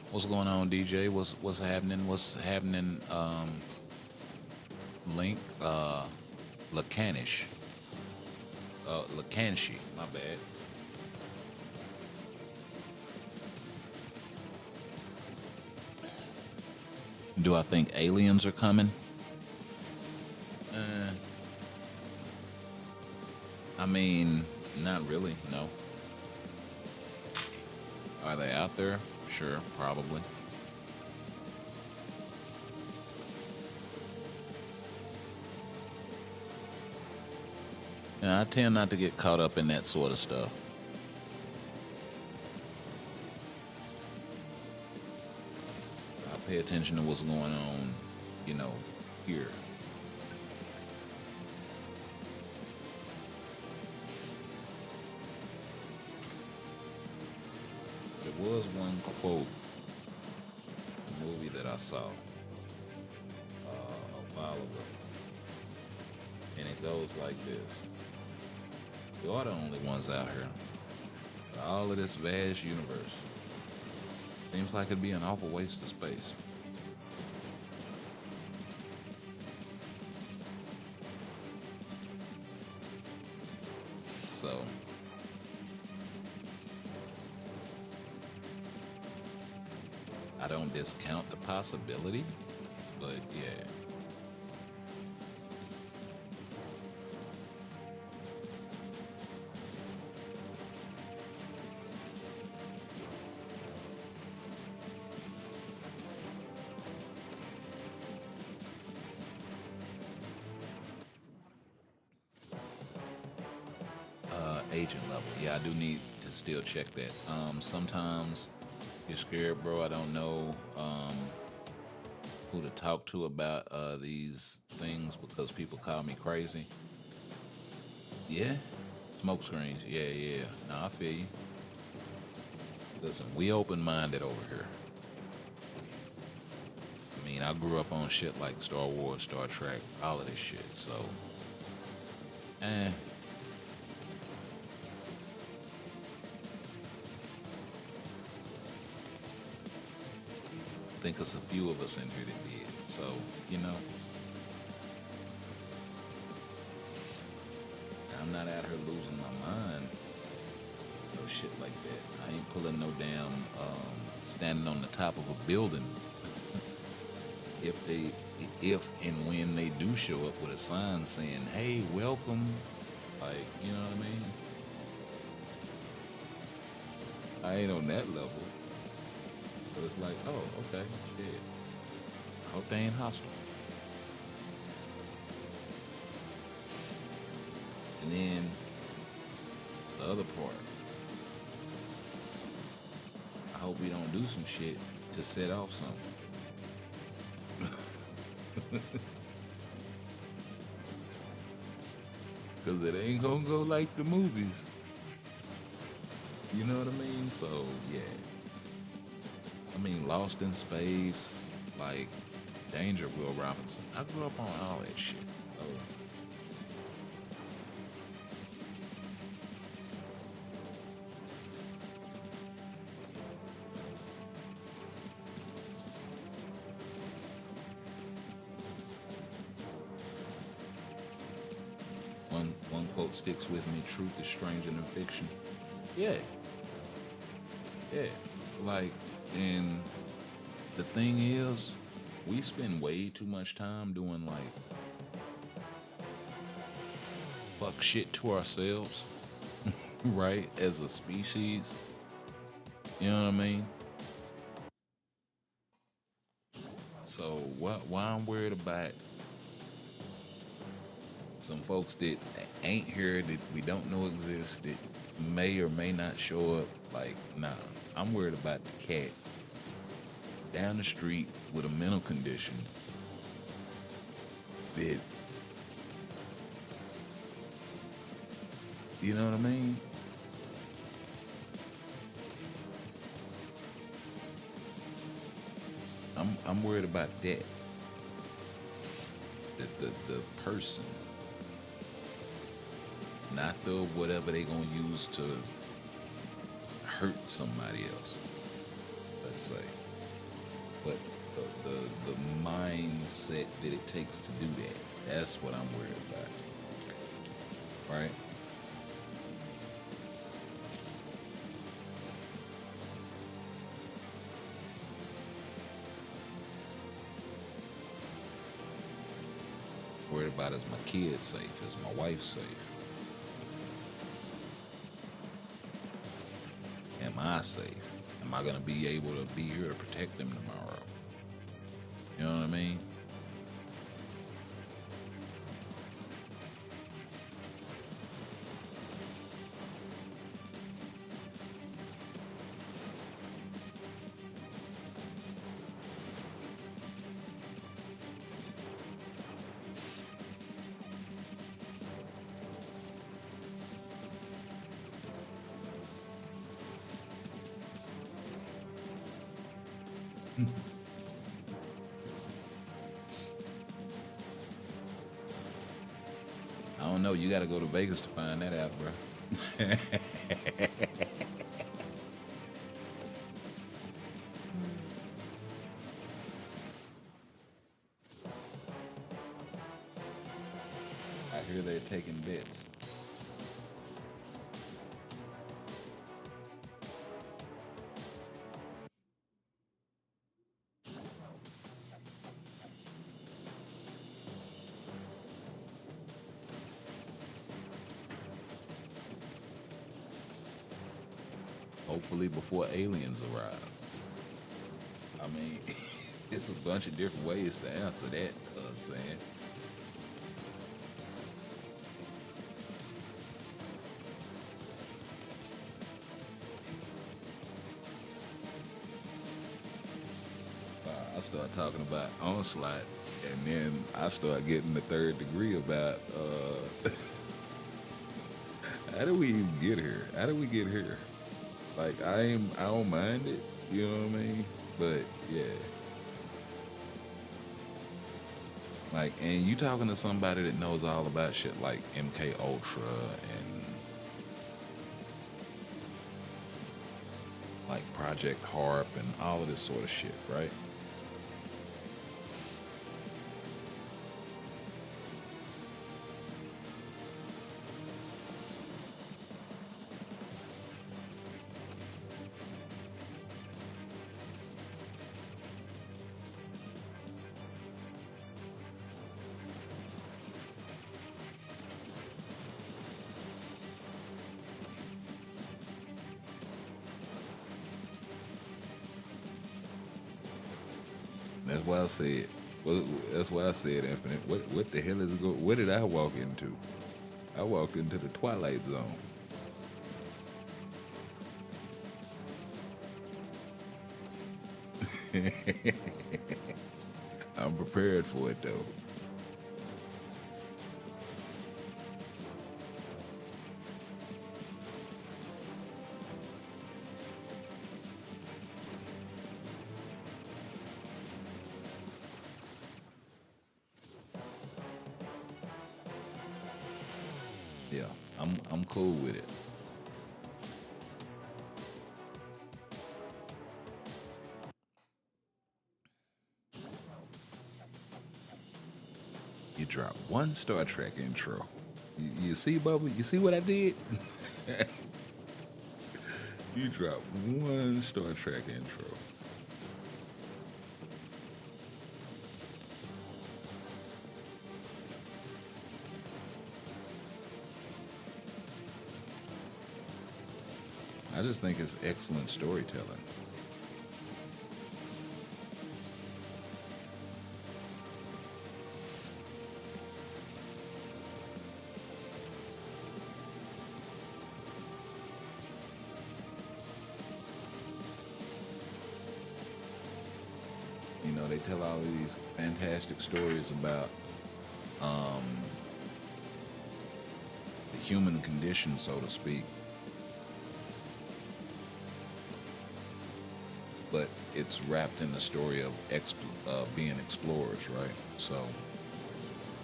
What's going on, DJ? What's happening? What's happening? Link, Lacanish. Lacanshi, my bad. Do I think aliens are coming? I mean, not really, no. Are they out there? Sure, probably. And I tend not to get caught up in that sort of stuff. I pay attention to what's going on, here. There was one quote, a movie that I saw a while ago, and it goes like this. You are the only ones out here. All of this vast universe. Seems like it'd be an awful waste of space. So, I don't discount the possibility, but yeah. Agent level. Yeah, I do need to still check that. Sometimes you're scared, bro. I don't know who to talk to about these things because people call me crazy. Yeah, smoke screens. Yeah. No, I feel you. Listen, we open-minded over here. I mean, I grew up on shit like Star Wars, Star Trek, all of this shit. So, I think it's a few of us in here that did. So, I'm not out here losing my mind. or shit like that. I ain't pulling no damn standing on the top of a building. if they, if and when they do show up with a sign saying, "Hey, welcome," like, you know what I mean? I ain't on that level, but it's like, oh, okay, shit. I hope they ain't hostile. And then the other part, I hope we don't do some shit to set off something. Cause it ain't gonna go like the movies. You know what I mean? So yeah. I mean, Lost in Space, like Danger, Will Robinson. I grew up on all that shit. So one quote sticks with me: "Truth is stranger than fiction." Yeah, yeah. Like, and the thing is, we spend way too much time doing like fuck shit to ourselves, right? As a species, you know what I mean? So why I'm worried about some folks that ain't here that we don't know exist that may or may not show up? Like, nah, I'm worried about the cat down the street with a mental condition that, you know what I mean? I'm worried about that. The person, not the whatever they gonna use to hurt somebody else. Let's say, but the mindset that it takes to do that. That's what I'm worried about, right? Worried about, is my kids safe? Is my wife safe? Am I safe? Am I gonna be able to be here to protect them tomorrow? You know what I mean? I don't know. You got to go to Vegas to find that out, bro. I hear they're taking bets. Hopefully before aliens arrive. I mean, it's a bunch of different ways to answer that, saying. I start talking about onslaught, and then I start getting the third degree about how do we even get here? How do we get here? Like, I don't mind it, you know what I mean? But yeah, like, and you talking to somebody that knows all about shit like MK Ultra and like Project Harp and all of this sort of shit, right? That's why I said. That's why I said, Infinite. What the hell is it? What did I walk into? I walked into the Twilight Zone. I'm prepared for it though. Yeah, I'm cool with it. You drop one Star Trek intro. You see, Bubba? You see what I did? You drop one Star Trek intro. I just think it's excellent storytelling. You know, they tell all these fantastic stories about um, the human condition, so to speak, but it's wrapped in the story of being explorers, right? So,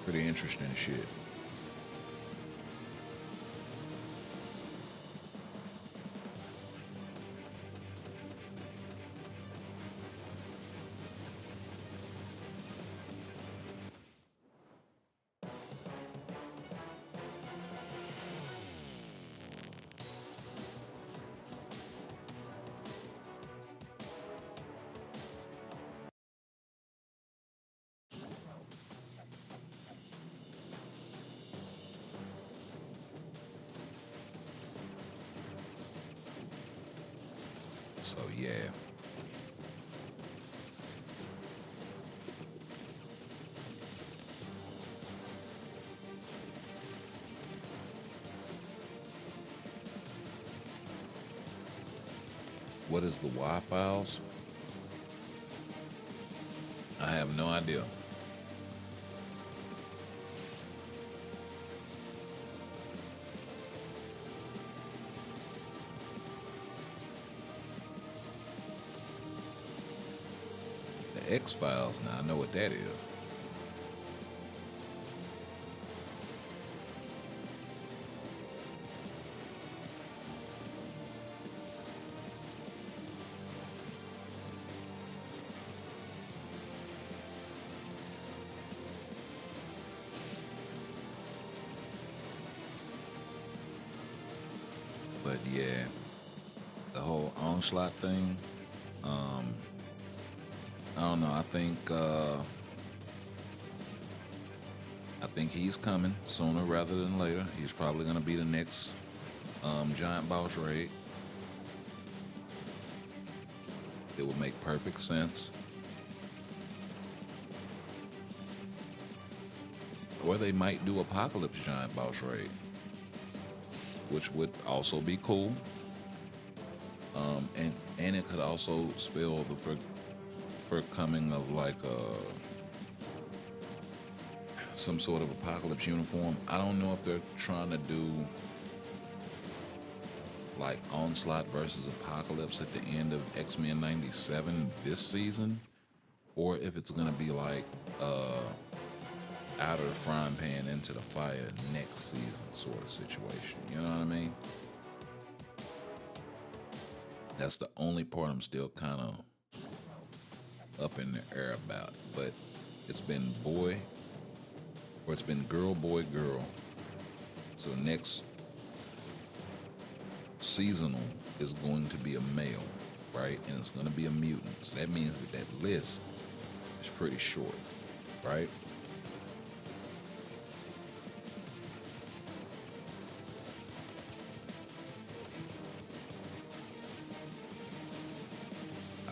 pretty interesting shit. So, yeah. What is the Y files? I have no idea. The X Files, now I know what that is. But yeah, the whole onslaught thing, um, I don't know. I think he's coming sooner rather than later. He's probably gonna be the next giant boss raid. It would make perfect sense. Or they might do Apocalypse giant boss raid, which would also be cool. And it could also spell the for coming of like some sort of apocalypse uniform. I don't know if they're trying to do like Onslaught versus Apocalypse at the end of X-Men 97 this season, or if it's gonna be like out of the frying pan into the fire next season sort of situation. You know what I mean? That's the only part I'm still kind of up in the air about. But it's been boy, or it's been girl, boy, girl. So next seasonal is going to be a male, right? And it's going to be a mutant. So that means that that list is pretty short, right?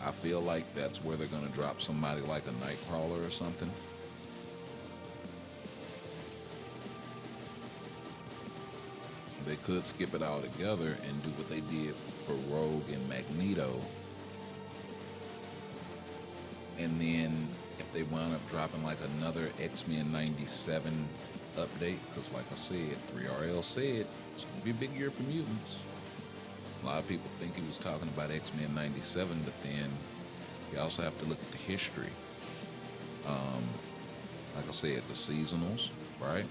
I feel like that's where they're going to drop somebody like a Nightcrawler or something. They could skip it all together and do what they did for Rogue and Magneto. And then if they wound up dropping like another X-Men 97 update, because like I said, 3RL said it's going to be a big year for mutants. A lot of people think he was talking about X-Men 97, but then you also have to look at the history. Like I said, the seasonals, right?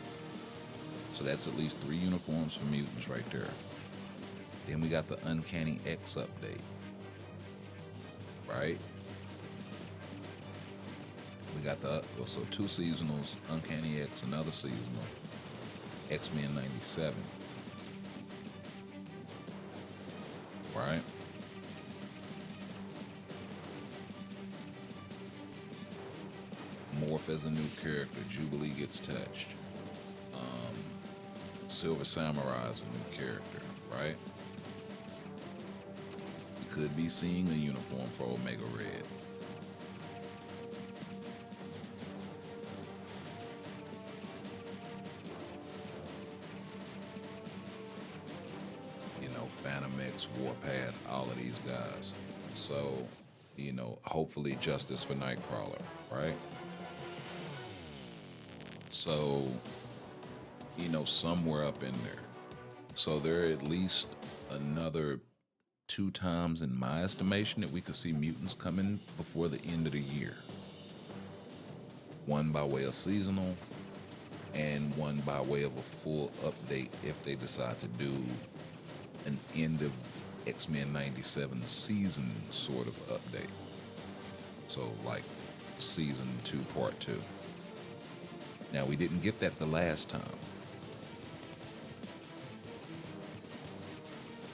So that's at least 3 uniforms for mutants right there. Then we got the Uncanny X update, right? We got so 2 seasonals, Uncanny X, another seasonal, X-Men 97, right? Morph as a new character, Jubilee gets touched. Silver Samurai is a new character, right? We could be seeing a uniform for Omega Red. You know, Phantom X, Warpath, all of these guys. So, you know, hopefully justice for Nightcrawler, right? So, you know, somewhere up in there. So there are at least another 2 times in my estimation that we could see mutants coming before the end of the year. One by way of seasonal and one by way of a full update if they decide to do an end of X-Men 97 season sort of update. So like season 2 part 2. Now we didn't get that the last time.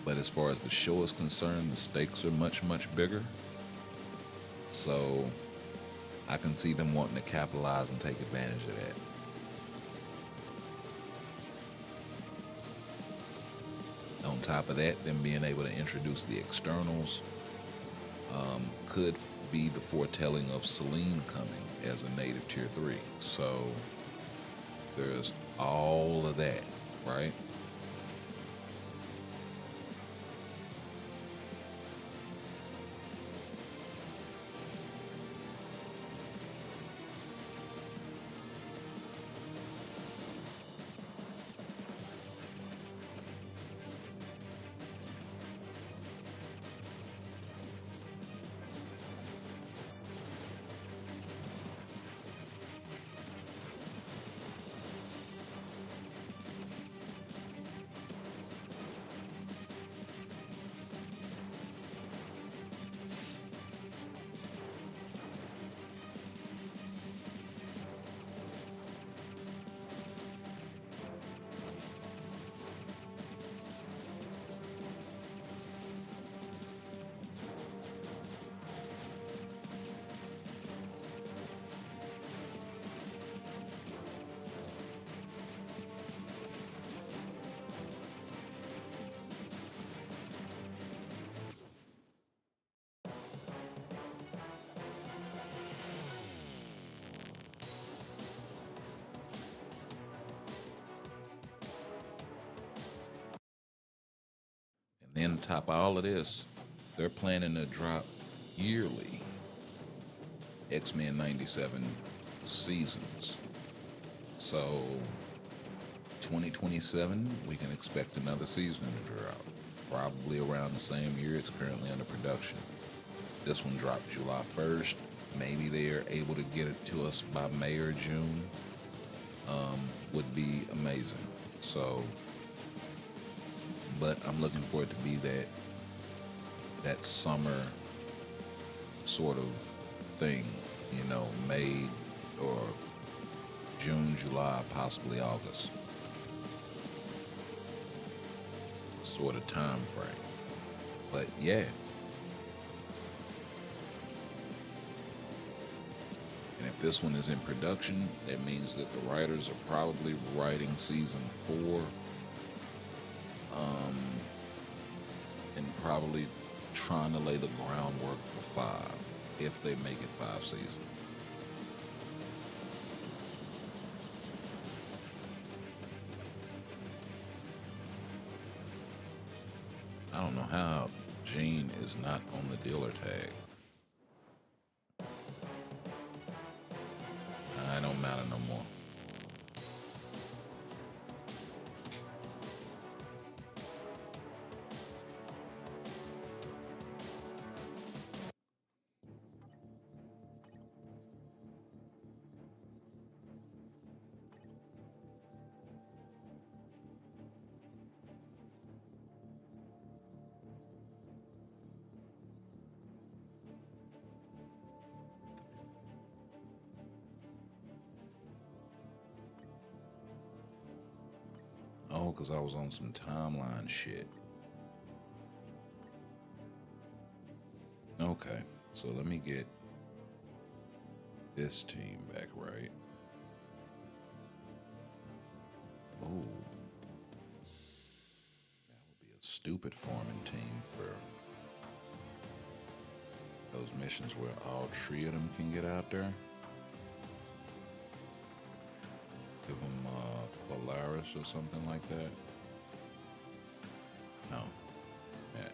But as far as the show is concerned, the stakes are much, much bigger. So I can see them wanting to capitalize and take advantage of that. On top of that, them being able to introduce the externals could be the foretelling of Selene coming as a native tier 3. So there's all of that, right? Then on top of all of this, they're planning to drop yearly X-Men 97 seasons. So 2027, we can expect another season to drop. Probably around the same year it's currently under production. This one dropped July 1st. Maybe they are able to get it to us by May or June. Would be amazing. So, but I'm looking for it to be that summer sort of thing, you know, May or June, July, possibly August sort of time frame. But yeah. And if this one is in production, that means that the writers are probably writing season 4, and probably trying to lay the groundwork for 5, if they make it 5 seasons. I don't know how Gene is not on the dealer tag. It don't matter no more. Oh, because I was on some timeline shit. Okay, so let me get this team back right. Oh, that would be a stupid forming team for those missions where all 3 of them can get out there. Give them Polaris or something like that. No. Yeah.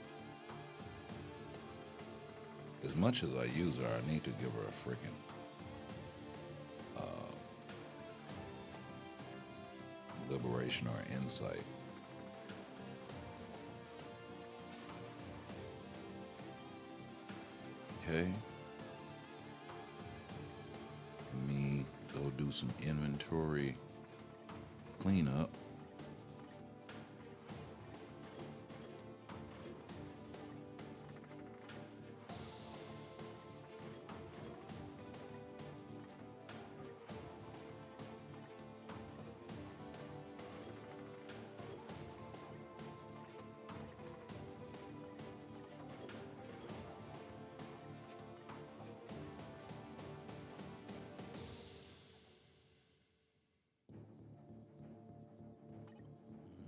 As much as I use her, I need to give her a freaking liberation or insight. Okay. Let me go do some inventory cleanup.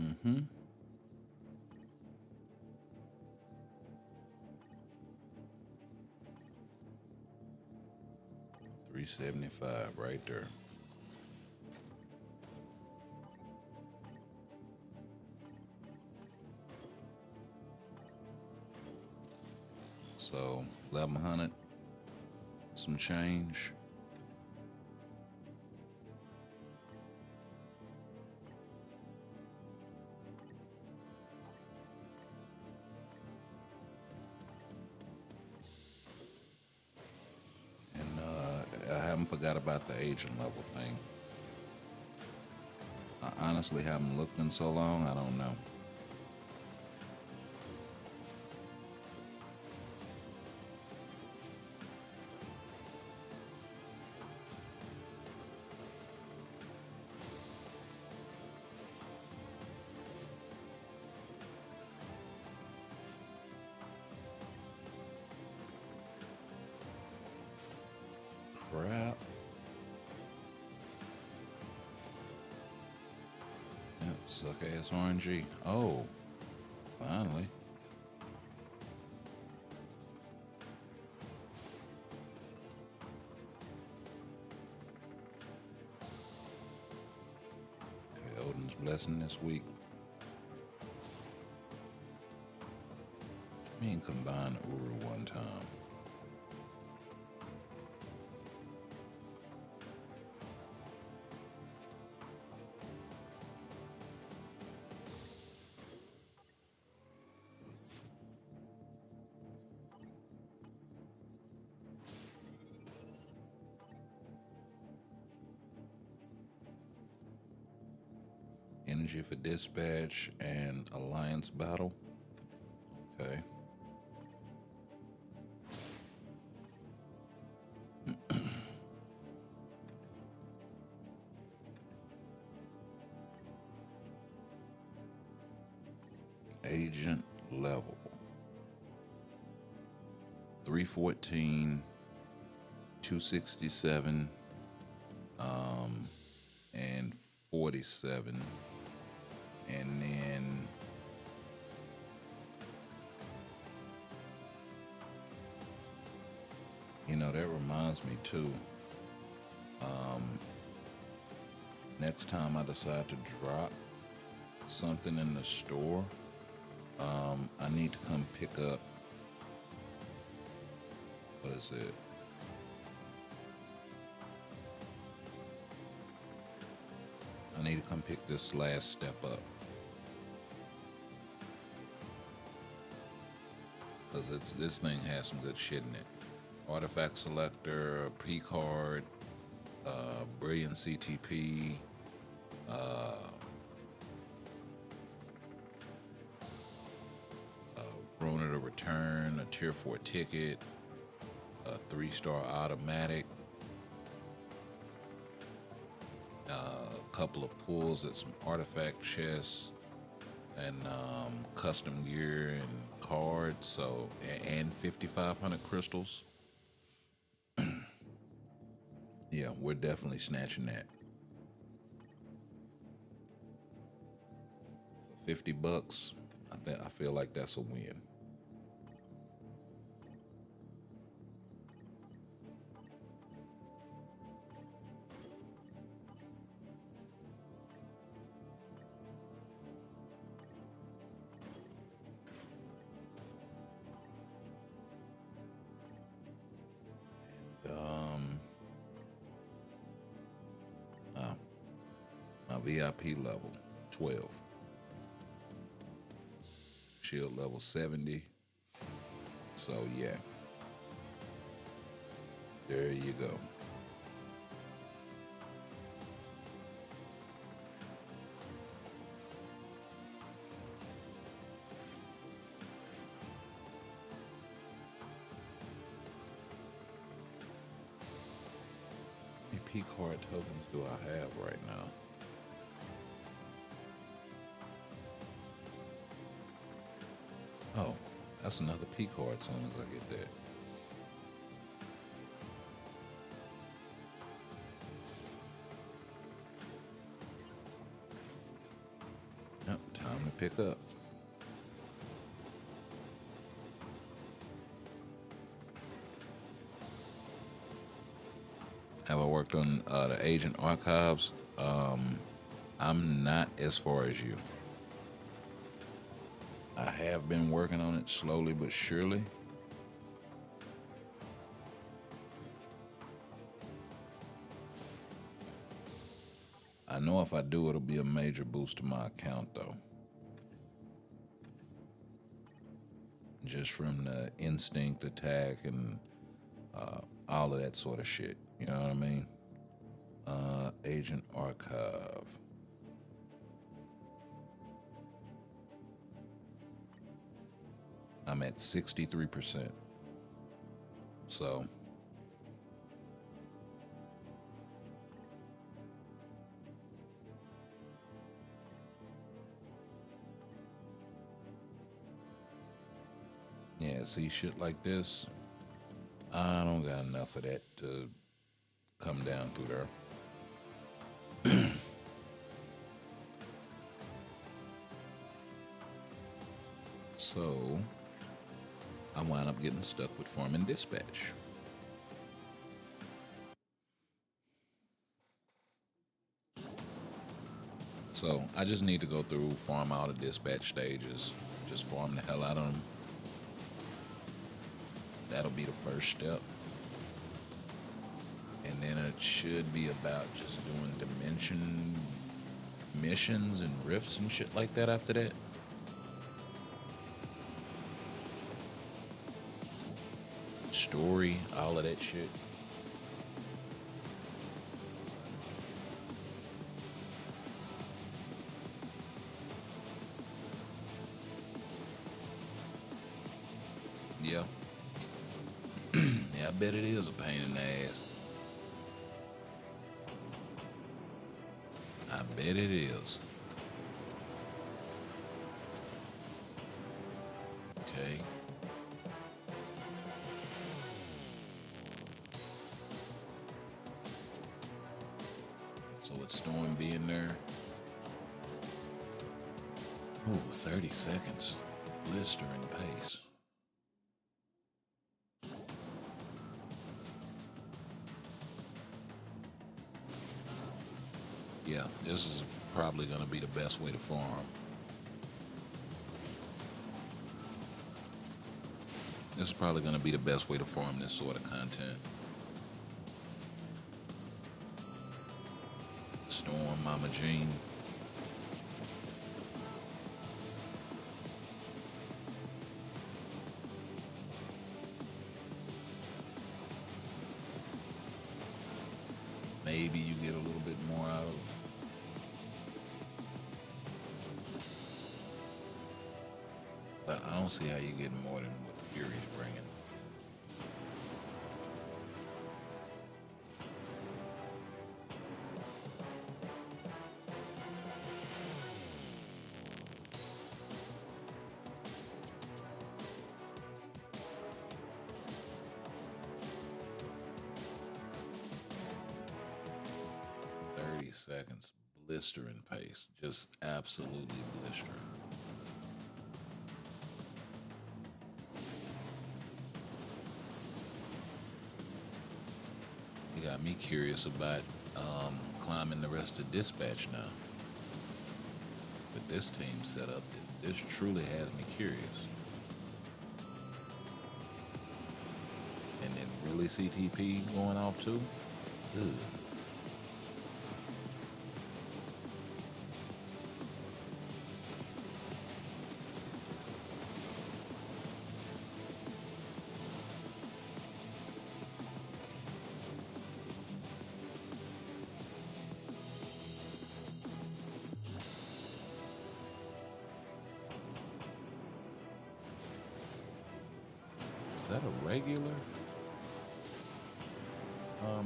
Mm-hmm. $375 right there. So 1,100, some change. I haven't forgot about the agent level thing. I honestly haven't looked in so long, I don't know. Crap. Yep, suck ass RNG. Oh, finally. Okay, Odin's blessing this week. Me and combine Uru one time. Energy for dispatch and alliance battle. Okay. Agent level 314, 267, and 47, and then reminds me too. Um, Next time I decide to drop something in the store, I need to come pick up. What is it? I need to come pick this last step up because this thing has some good shit in it. Artifact selector, P card, brilliant CTP, uh, Rona to return, a tier 4 ticket, a 3-star automatic, a couple of pulls at some artifact chests, and custom gear and cards. So and 5,500 crystals. Yeah, we're definitely snatching that. For $50, I feel like that's a win. Uh, my VIP level 12, shield level 70. So yeah, there you go. How many P card tokens do I have right now? Oh, that's another P card as soon as I get that. Yep, time to pick up. Have I worked on the agent archives? I'm not as far as you. I have been working on it slowly but surely. I know if I do, it'll be a major boost to my account, though. Just from the instinct attack and all of that sort of shit. You know what I mean? Agent archive. I'm at 63%. So yeah, see shit like this. I don't got enough of that to come down through there. So I wind up getting stuck with farming dispatch. So I just need to go through, farm all the dispatch stages, just farm the hell out of them. That'll be the first step. And then it should be about just doing dimension missions and rifts and shit like that after that. Story, all of that shit. Yeah. Yeah, I bet it is a pain in the ass. I bet it is. Okay. So with Storm being there. Ooh, 30 seconds. Blistering pace. Yeah, this is probably going to be the best way to farm. This is probably going to be the best way to farm this sort of content. Storm, Mama Jean. Maybe you get a little bit more out of. But I don't see how you get more than what Fury's bringing. Seconds, blistering pace, just absolutely blistering. You got me curious about climbing the rest of dispatch now. With this team set up, this truly has me curious. And then really CTP going off too? Ugh. Is that a regular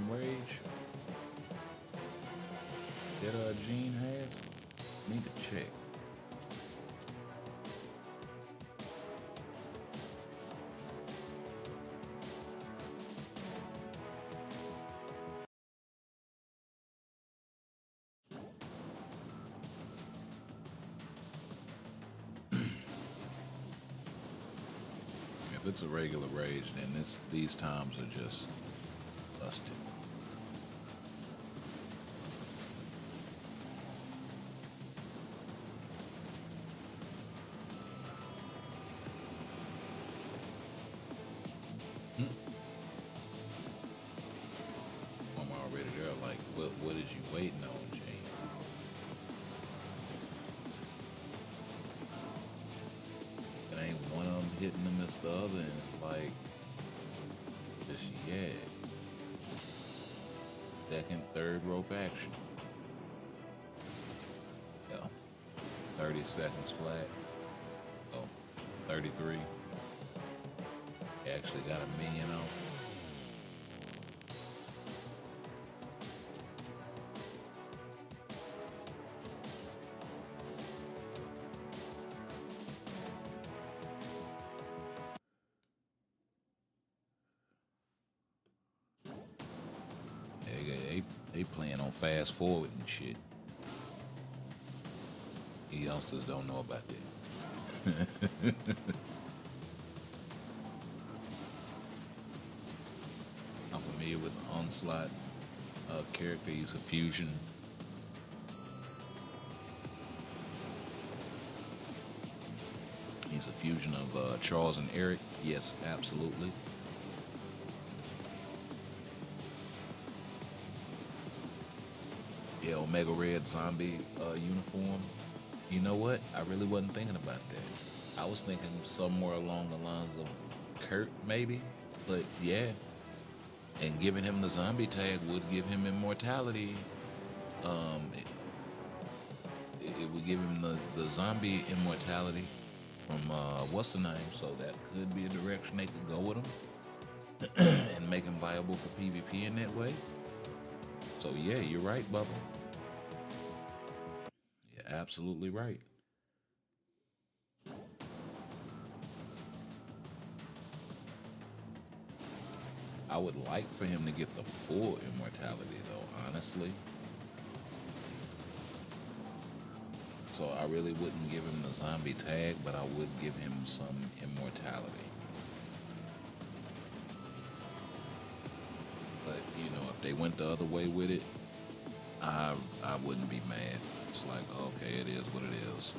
rage that Gene has? Need to check. If it's a regular rage, then these times are just busted. I'm already there. Like, what is you waiting on, Gene? It ain't one of them hitting them as the other, and it's like, just yeah. Second, third rope action. Yeah. 30 seconds flat. Oh, 33. He actually got a minion off. They playing on fast forward and shit. You youngsters don't know about that. I'm familiar with the Onslaught character. He's a fusion. He's a fusion of Charles and Eric. Yes, absolutely. Yeah, Omega Red zombie uniform. You know what? I really wasn't thinking about that. I was thinking somewhere along the lines of Kurt, maybe. But yeah. And giving him the zombie tag would give him immortality. It would give him the zombie immortality from what's the name? So that could be a direction they could go with him and make him viable for PvP in that way. So yeah, you're right, Bubba. You're absolutely right. I would like for him to get the full immortality though, honestly. So I really wouldn't give him the zombie tag, but I would give him some immortality. But, you know, if they went the other way with it, I wouldn't be mad. It's like, okay, it is what it is.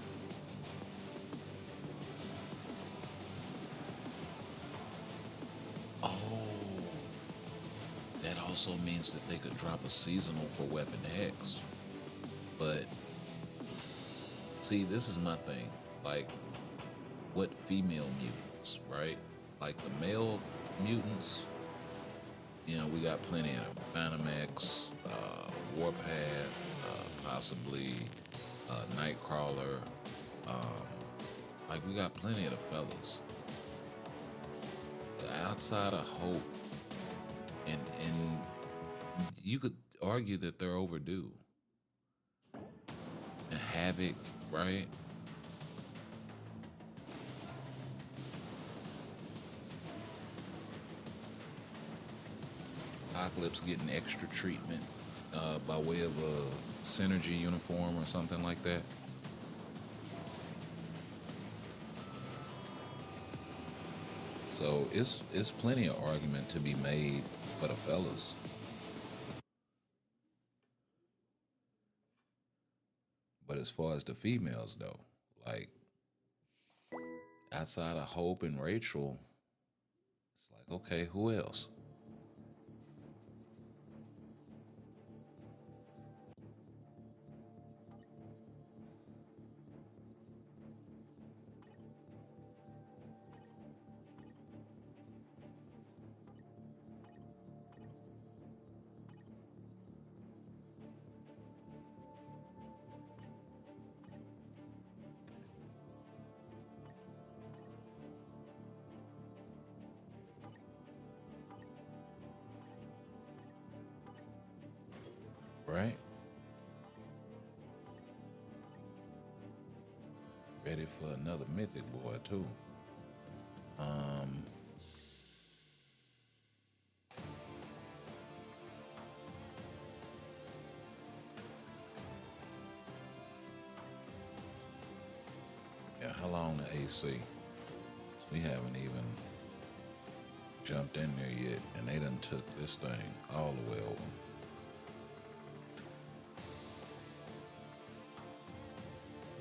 Oh, that also means that they could drop a seasonal for Weapon X. But see, this is my thing. Like, what female mutants, right? Like the male mutants, we got plenty of them. Phantom X, Warpath, possibly Nightcrawler. Um, like we got plenty of the fellas. But outside of Hope, and you could argue that they're overdue. And Havoc, right? Apocalypse getting extra treatment by way of a synergy uniform or something like that. So it's plenty of argument to be made for the fellas. But as far as the females though, like outside of Hope and Rachel, it's like okay, who else? Right? Ready for another mythic boy too. Um yeah, how long the AC? We haven't even jumped in there yet, and they done took this thing all the way over.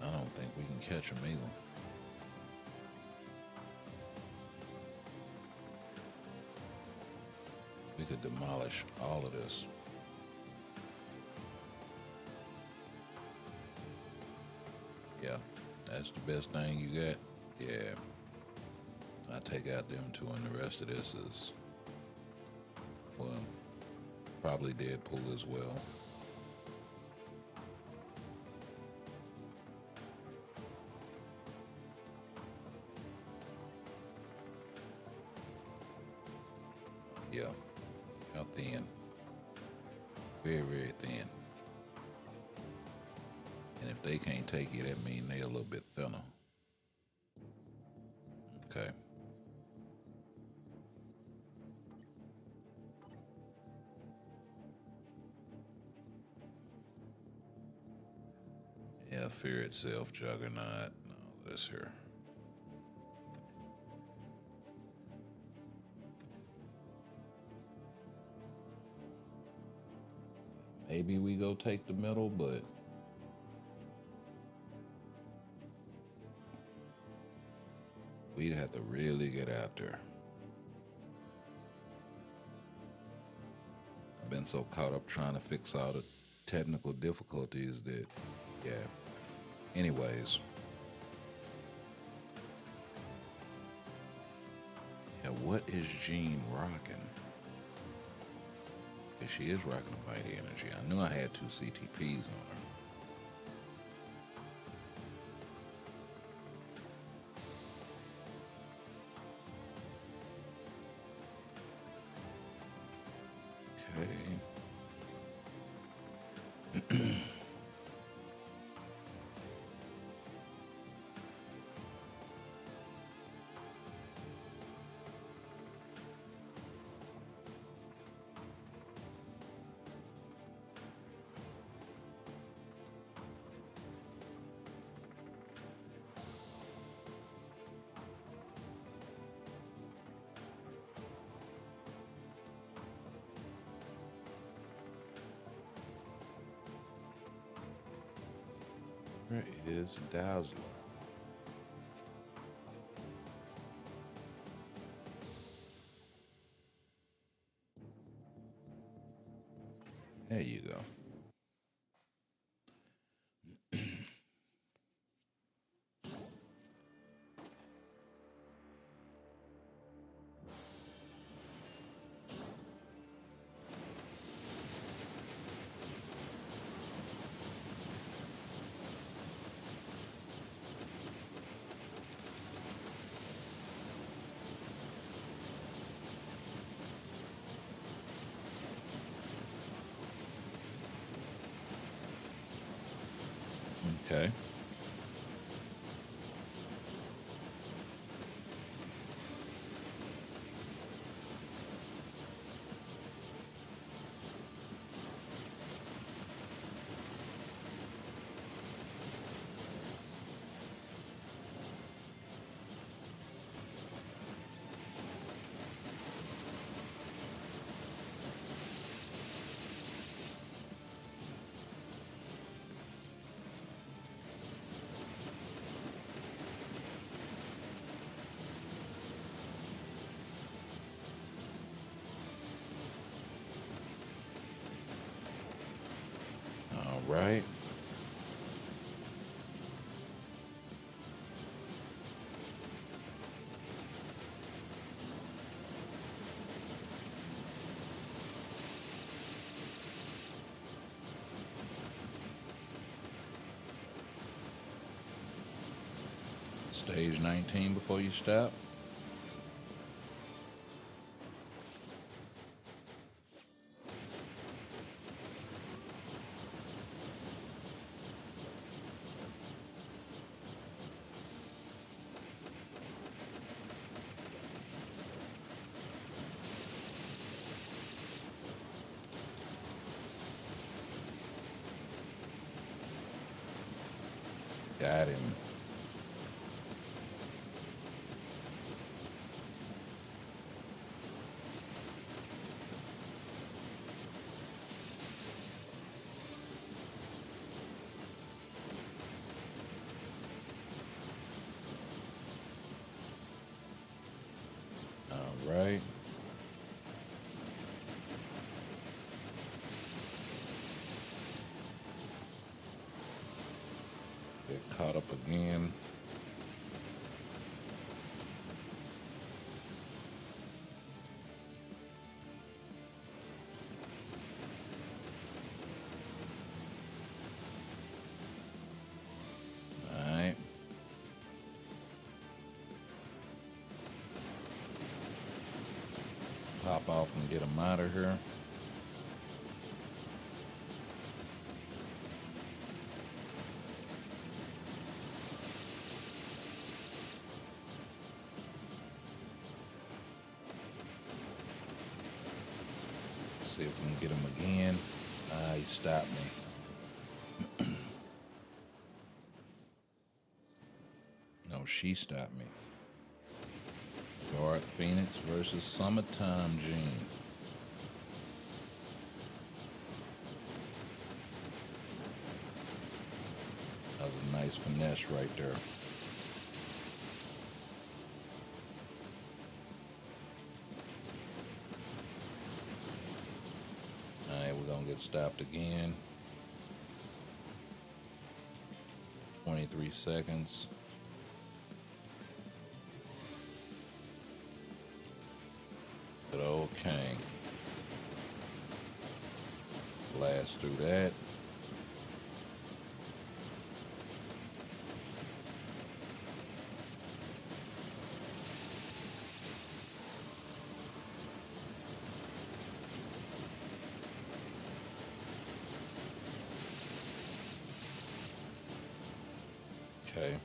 I don't think we can catch them either. We could demolish all of this. Yeah, that's the best thing you got. Yeah, I take out them two, and the rest of this is, well, probably Deadpool as well. Yeah, how thin? Very, very thin. And if they can't take it, that means they a little bit thinner. Okay. Yeah, Fear itself, Juggernaut, and all this here. Maybe we go take the middle, but we'd have to really get out there. I've been so caught up trying to fix all the technical difficulties that, yeah. Anyways, yeah, what is Jean rocking? Yeah, she is rocking a mighty energy. I knew I had two CTPs on her. Okay. Where is Dazzler? There you go. Okay. All right. Stage 19 before you stop. Got him. All right. Get caught up again. All right. Pop off and get him out of here. See if we can get him again. He stopped me. No, she stopped me. Dark Phoenix versus Summertime Jean. That was a nice finesse right there. All right, we're gonna get stopped again. 23 seconds. Good old Kang. Blast through that. Okay.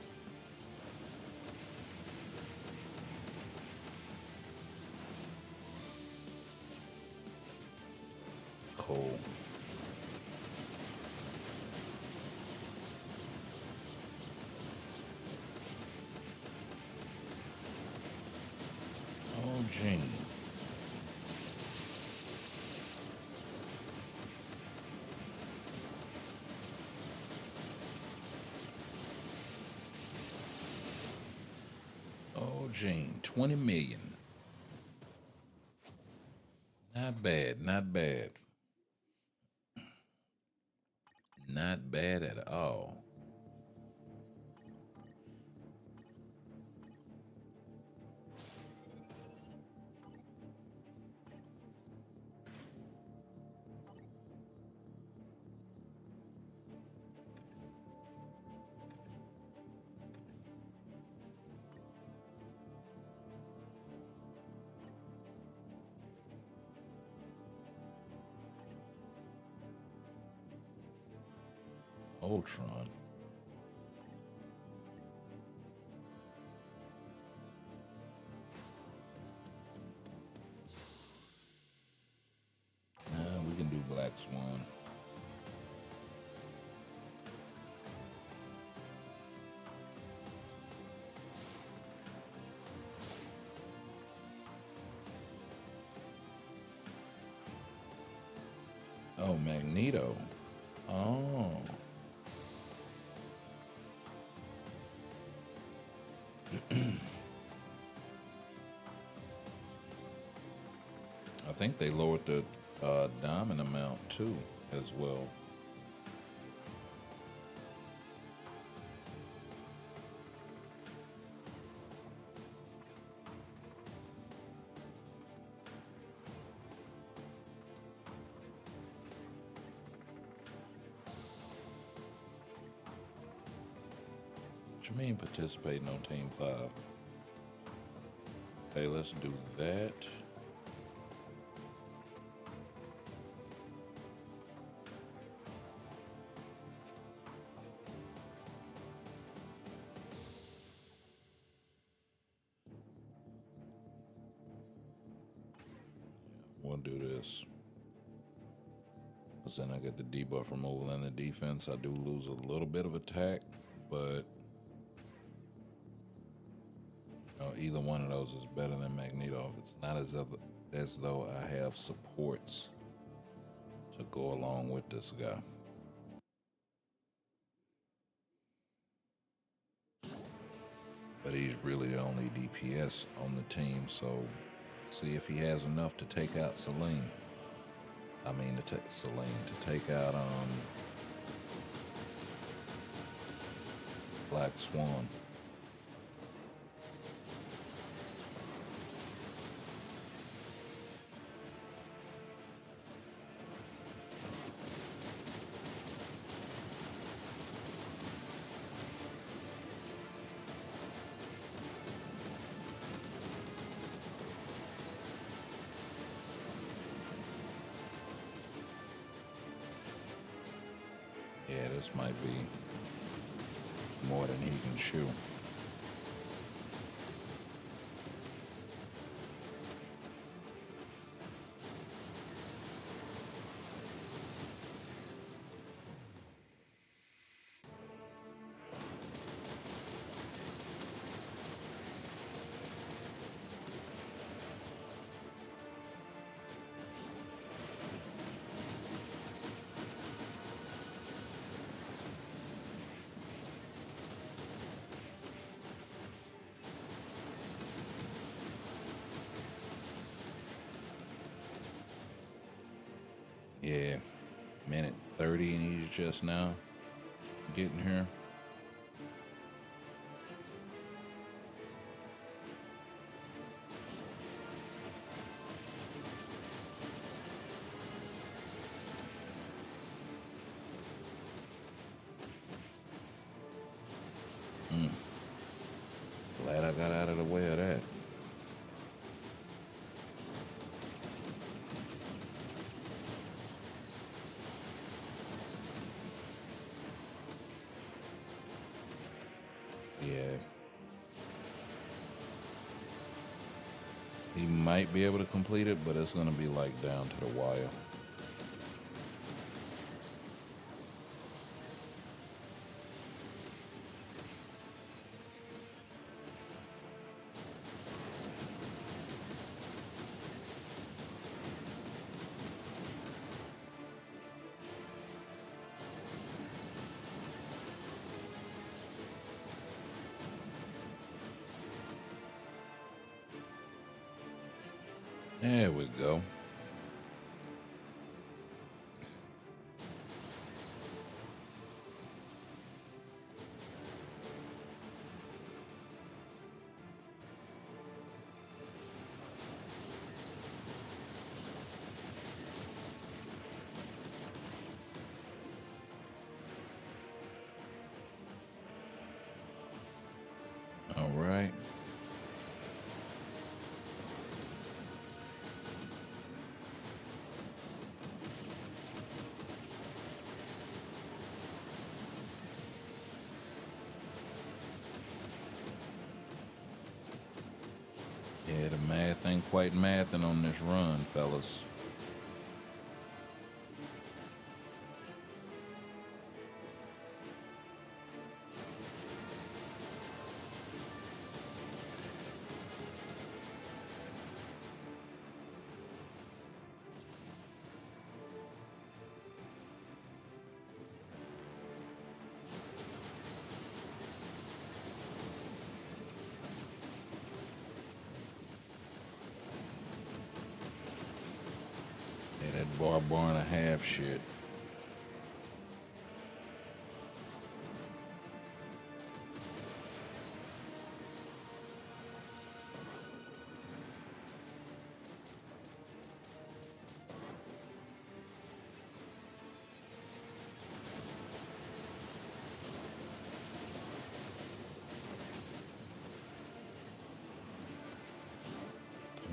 Cool. Oh, Jean. Gene, 20 million. Not bad, not bad. Not bad at all. Ultron. We can do Black Swan. Oh, Magneto. Oh. I think they lowered the diamond amount too, as well. What you mean participating on Team 5? Okay, let's do that. We'll do this. Because then I get the debuff removal and the defense. I do lose a little bit of attack, but either one of those is better than Magneto. It's not as though I have supports to go along with this guy. But he's really the only DPS on the team, so see if he has enough to take out Celine. I mean, to take Celine, to take out Black Swan. Yeah, this might be more than he can chew. Yeah, minute 30 and he's just now getting here. Glad I got out of the way of that. Yeah. He might be able to complete it, but it's going to be like down to the wire. There we go. All right. Yeah, the math ain't quite mathing on this run, fellas. Yeah, that bar and a half shit.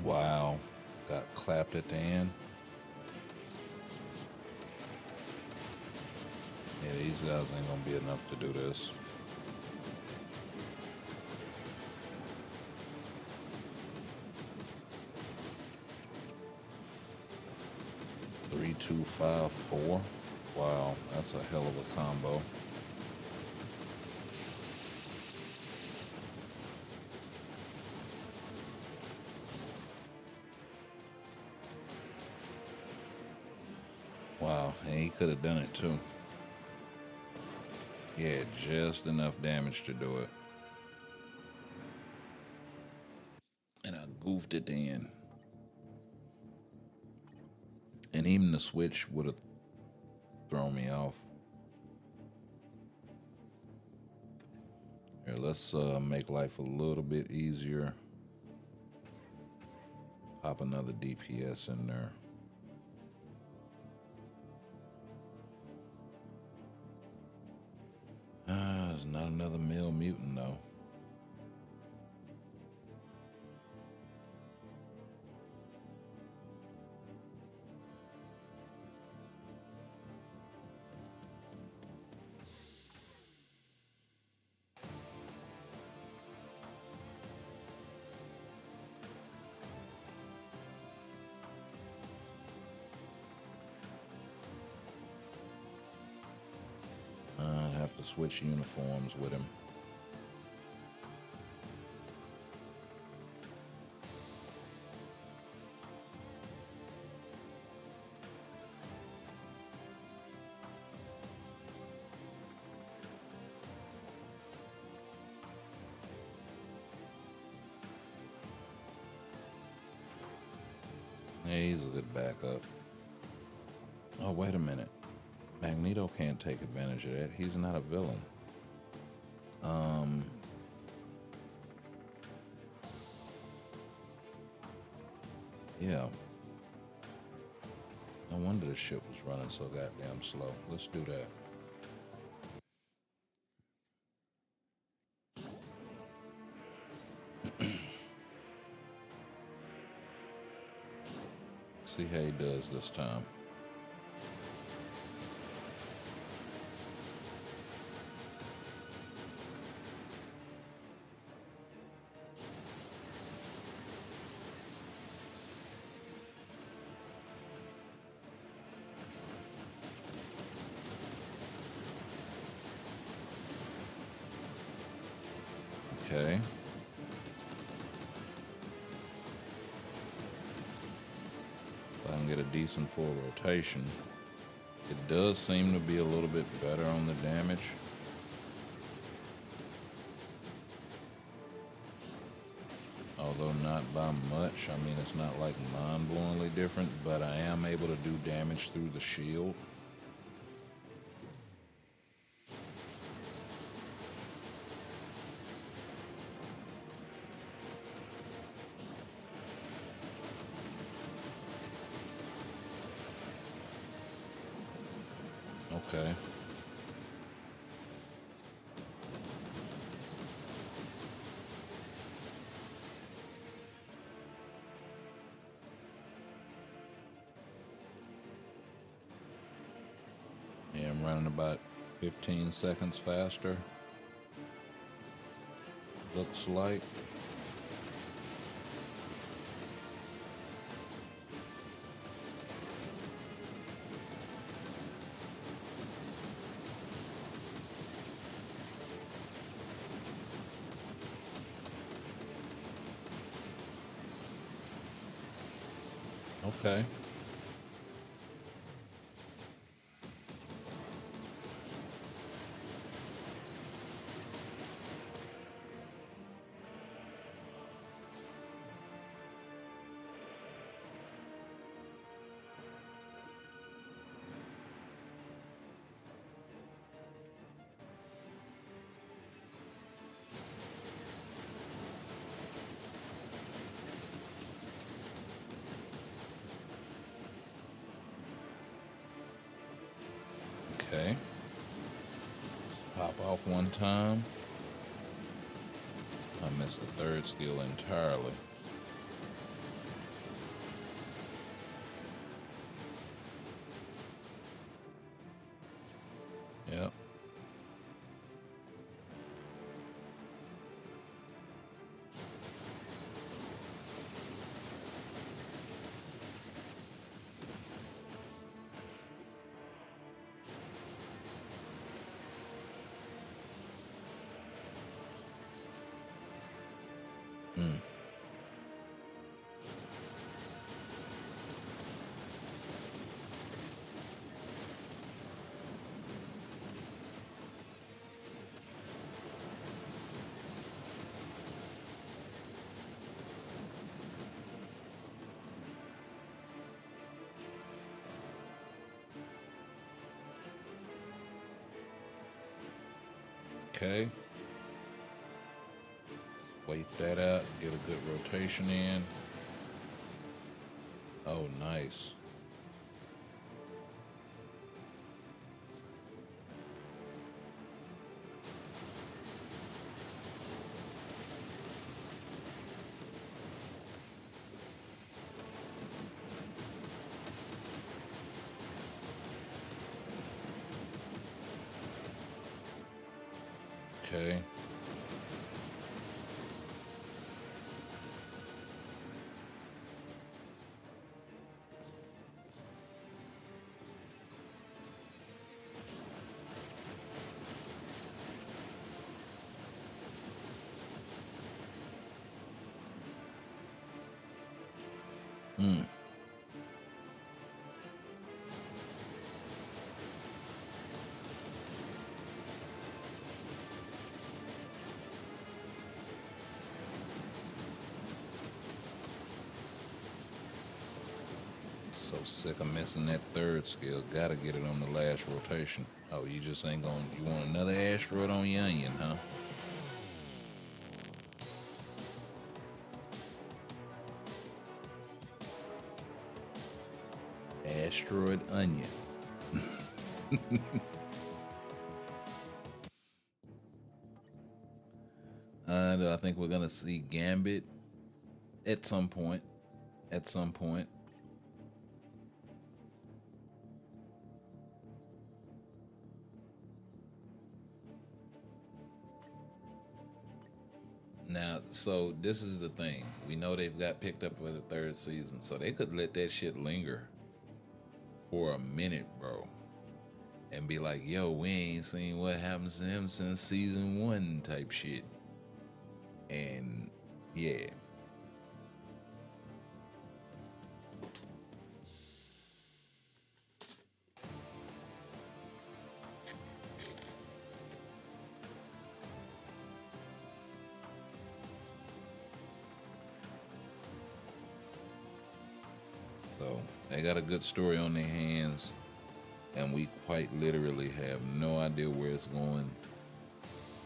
Wow. Got clapped at the end. Yeah, these guys ain't gonna be enough to do this. Three, two, five, four. Wow, that's a hell of a combo. Wow, and he could have done it too. Yeah, just enough damage to do it. And I goofed at the end. And even the switch would have thrown me off. Here, let's make life a little bit easier. Pop another DPS in there. There's not another male mutant though. I'd have to switch uniforms with him. Yeah, he's a good backup. Oh, wait a minute. Magneto can't take advantage of that. He's not a villain. Yeah. No wonder the ship was running so goddamn slow. Let's do that. See how he does this time. Okay. If I can get a decent full rotation. It does seem to be a little bit better on the damage. Oh, although not by much. I mean, it's not like mind-blowingly different, but I am able to do damage through the shield. Okay. Yeah, I'm running about 15 seconds faster. Looks like. Okay. Okay. Pop off one time. I missed the third skill entirely. Yep. Mm. Okay. Wait that out. Get a good rotation in. Oh, nice. Okay. Mm. So sick of missing that third skill. Gotta get it on the last rotation. Oh, you just ain't gonna. You want another asteroid on your onion, huh? Asteroid onion. I think we're gonna see Gambit at some point. At some point. Now, so this is the thing. We know they've got picked up for the third season, so they could let that shit linger for a minute, bro, and be like, "Yo, we ain't seen what happens to him since season one," type shit. And yeah, They got a good story on their hands, and we quite literally have no idea where it's going,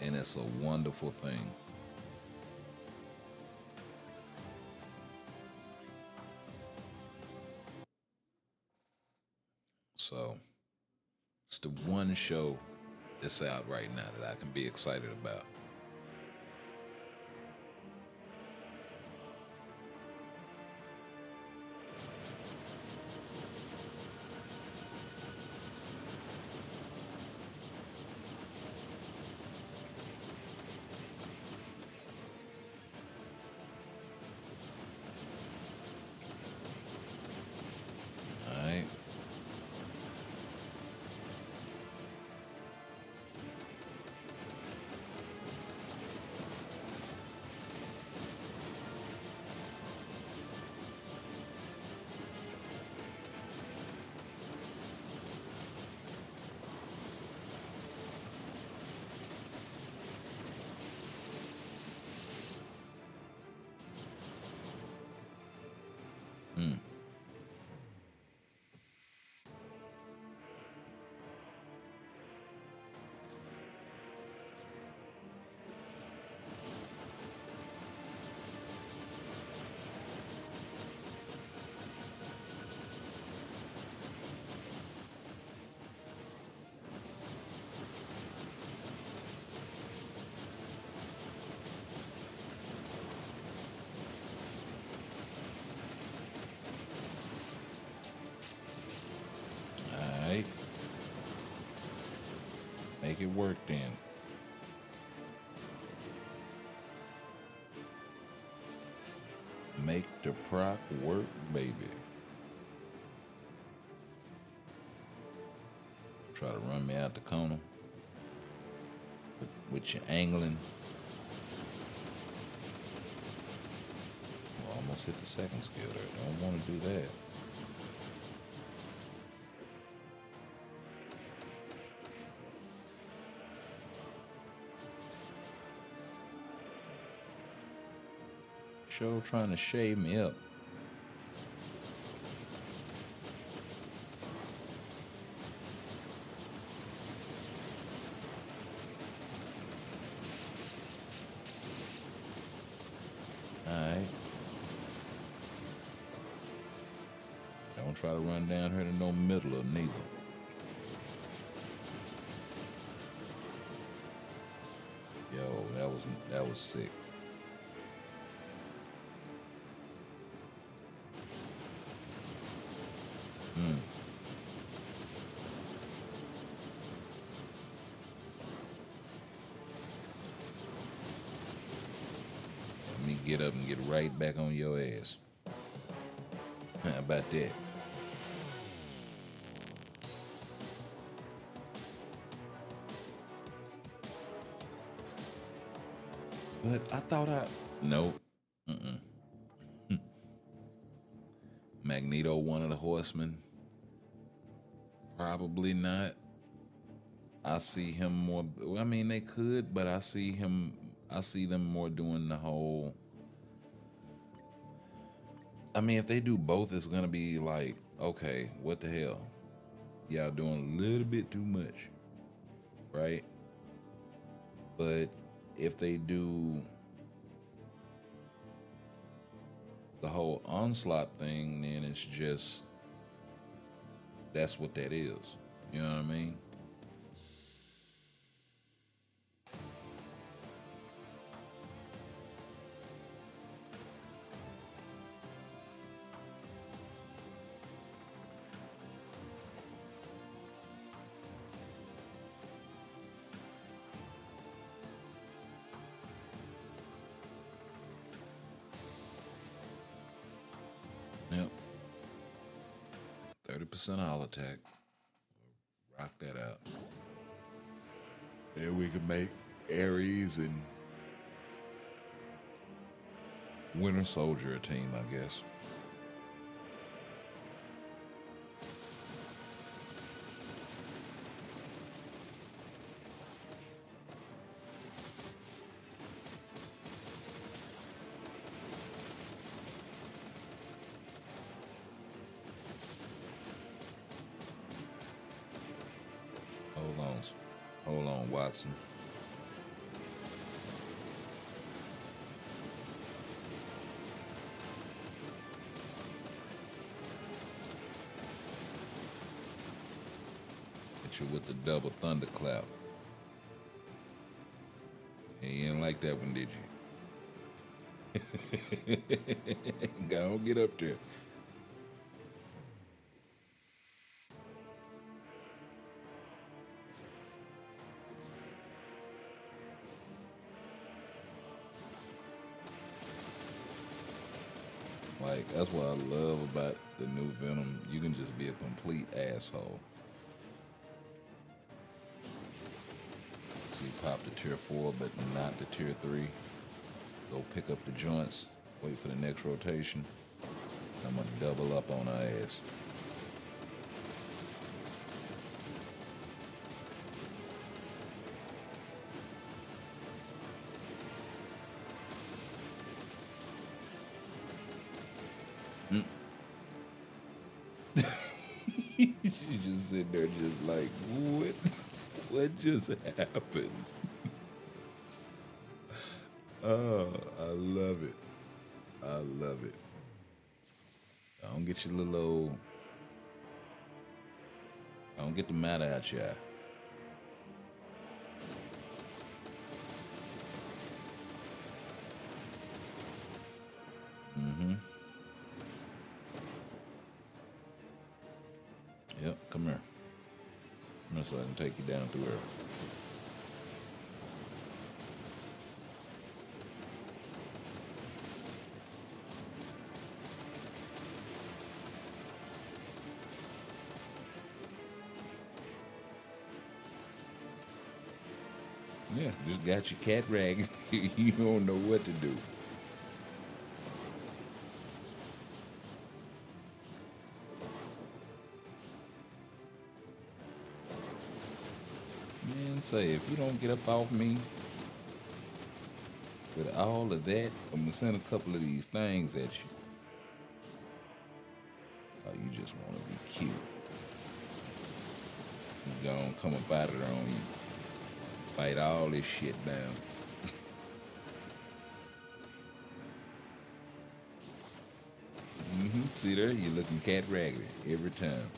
and it's a wonderful thing. So it's the one show that's out right now that I can be excited about. All right. Mm. All right. Make it work then. Make the proc work, baby. Try to run me out the corner with your angling. Well, almost hit the second skill there. Don't want to do that. Show trying to shave me up. Alright. Don't try to run down here to no middle or neither. Yo, that was sick. Mm. Let me get up and get right back on your ass. How about that? But I thought nope. Mm-mm. Magneto, one of the horsemen? Probably not. I see him more. I mean, they could, but I see him. I see them more doing the whole. I mean, if they do both, it's gonna be like, okay, what the hell? Y'all doing a little bit too much, right? But if they do the whole onslaught thing, then it's just that's what that is. You know what I mean? Yep. 30% all attack. Rock that out. And we can make Ares and Winter Soldier a team, I guess. Hold on, Watson. Hit you with the double thunderclap. And you didn't like that one, did you? Go on, get up there. Like, that's what I love about the new Venom. You can just be a complete asshole. So you pop the tier 4, but not the tier 3. Go pick up the joints, wait for the next rotation. I'm gonna double up on her ass. She just sitting there just like, what? What just happened? Oh, I love it. I love it. I don't get your little old, I don't get the matter out your eye. Yep, come here. Come here so I can take you down through her. Yeah, just got your cat rag. You don't know what to do. Man, say, if you don't get up off me with all of that, I'm gonna send a couple of these things at you. Oh, you just want to be cute. You gonna come up out of there on you. Fight all this shit down. See there? You're looking cat raggedy every time.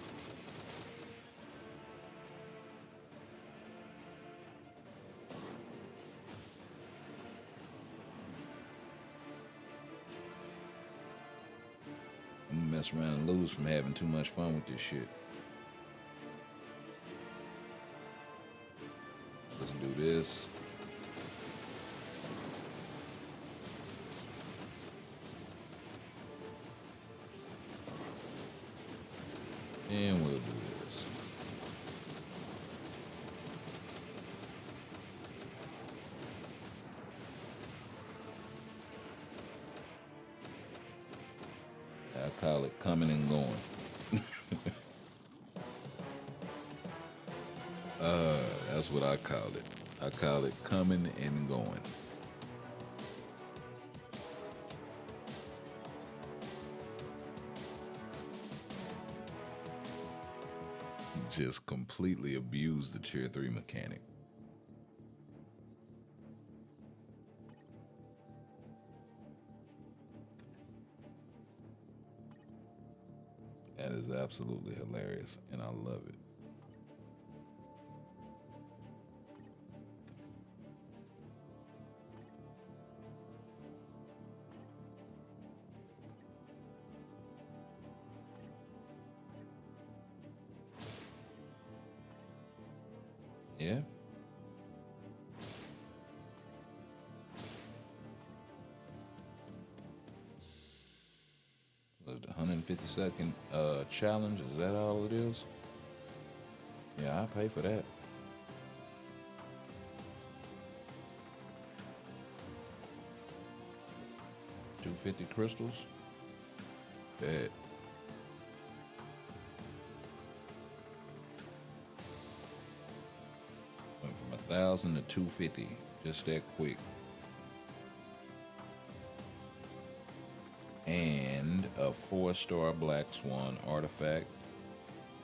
I'm gonna mess around and lose from having too much fun with this shit. Let's do this. And we'll do this. I call it coming and going. That's what I call it. I call it coming and going. Just completely abuse the tier 3 mechanic. That is absolutely hilarious, and I love it. Yeah. The 150-second challenge, is that all it is? Yeah, I pay for that. 250 crystals? Bet. Went from 1,000 to 250, just that quick. And a 4-star Black Swan artifact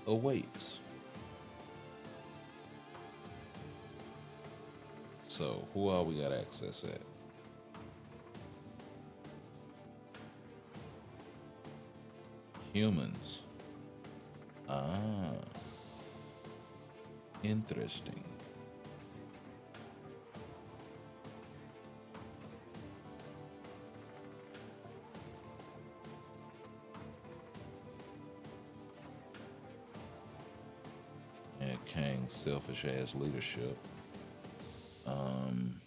awaits. So, who all we got access at? Humans. Ah, interesting. Yeah, Kang's selfish ass leadership. Um,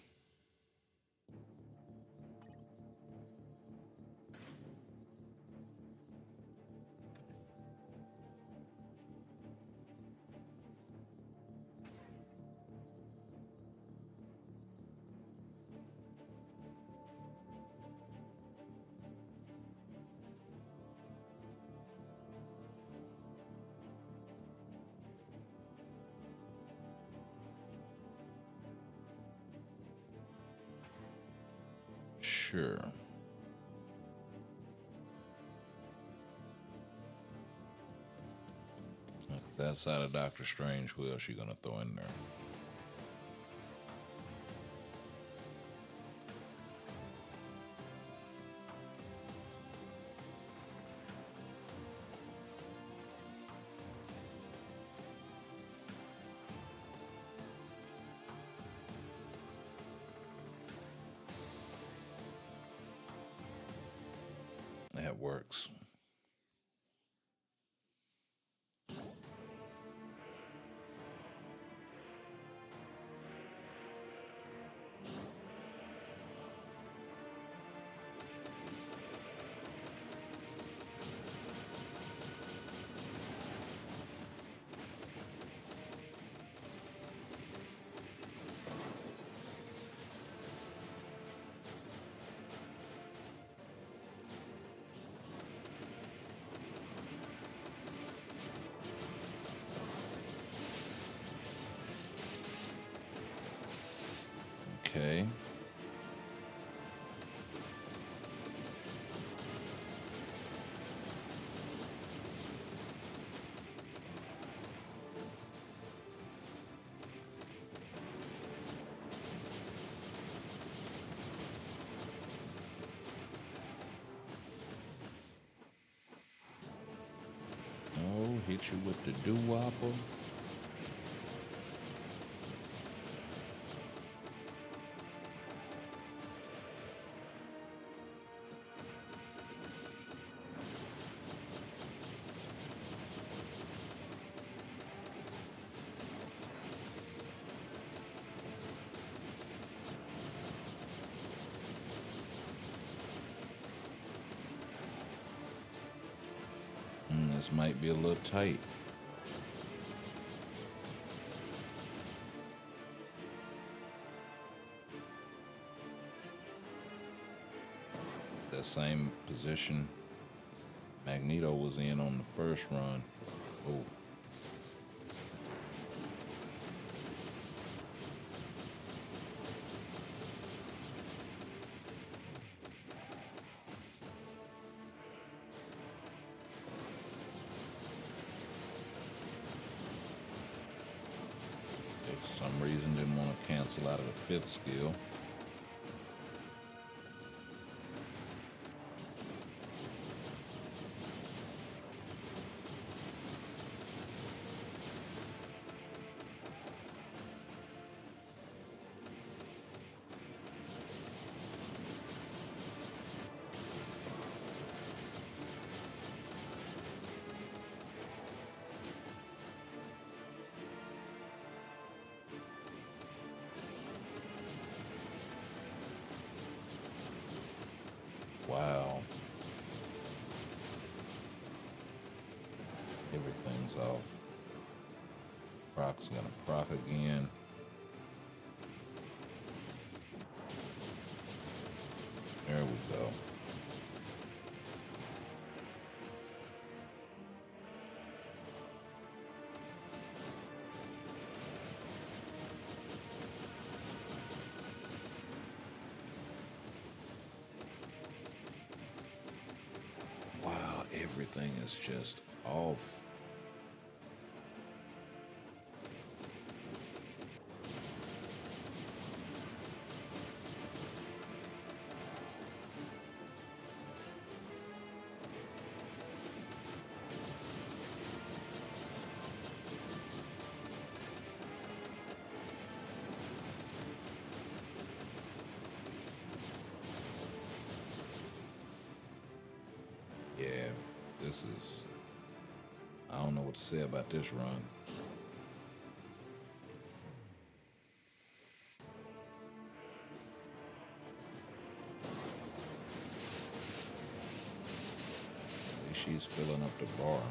sure. Outside of Doctor Strange, who else you gonna throw in there? That works. Okay. Oh, hit you with the doo-wopper. This might be a little tight. That same position Magneto was in on the first run. Oh. They for some reason didn't want to cancel out of the fifth skill. Wow. Everything's off. Proc's gonna proc again. There we go. Wow, everything is just off. This is, I don't know what to say about this run. At least she's filling up the bar.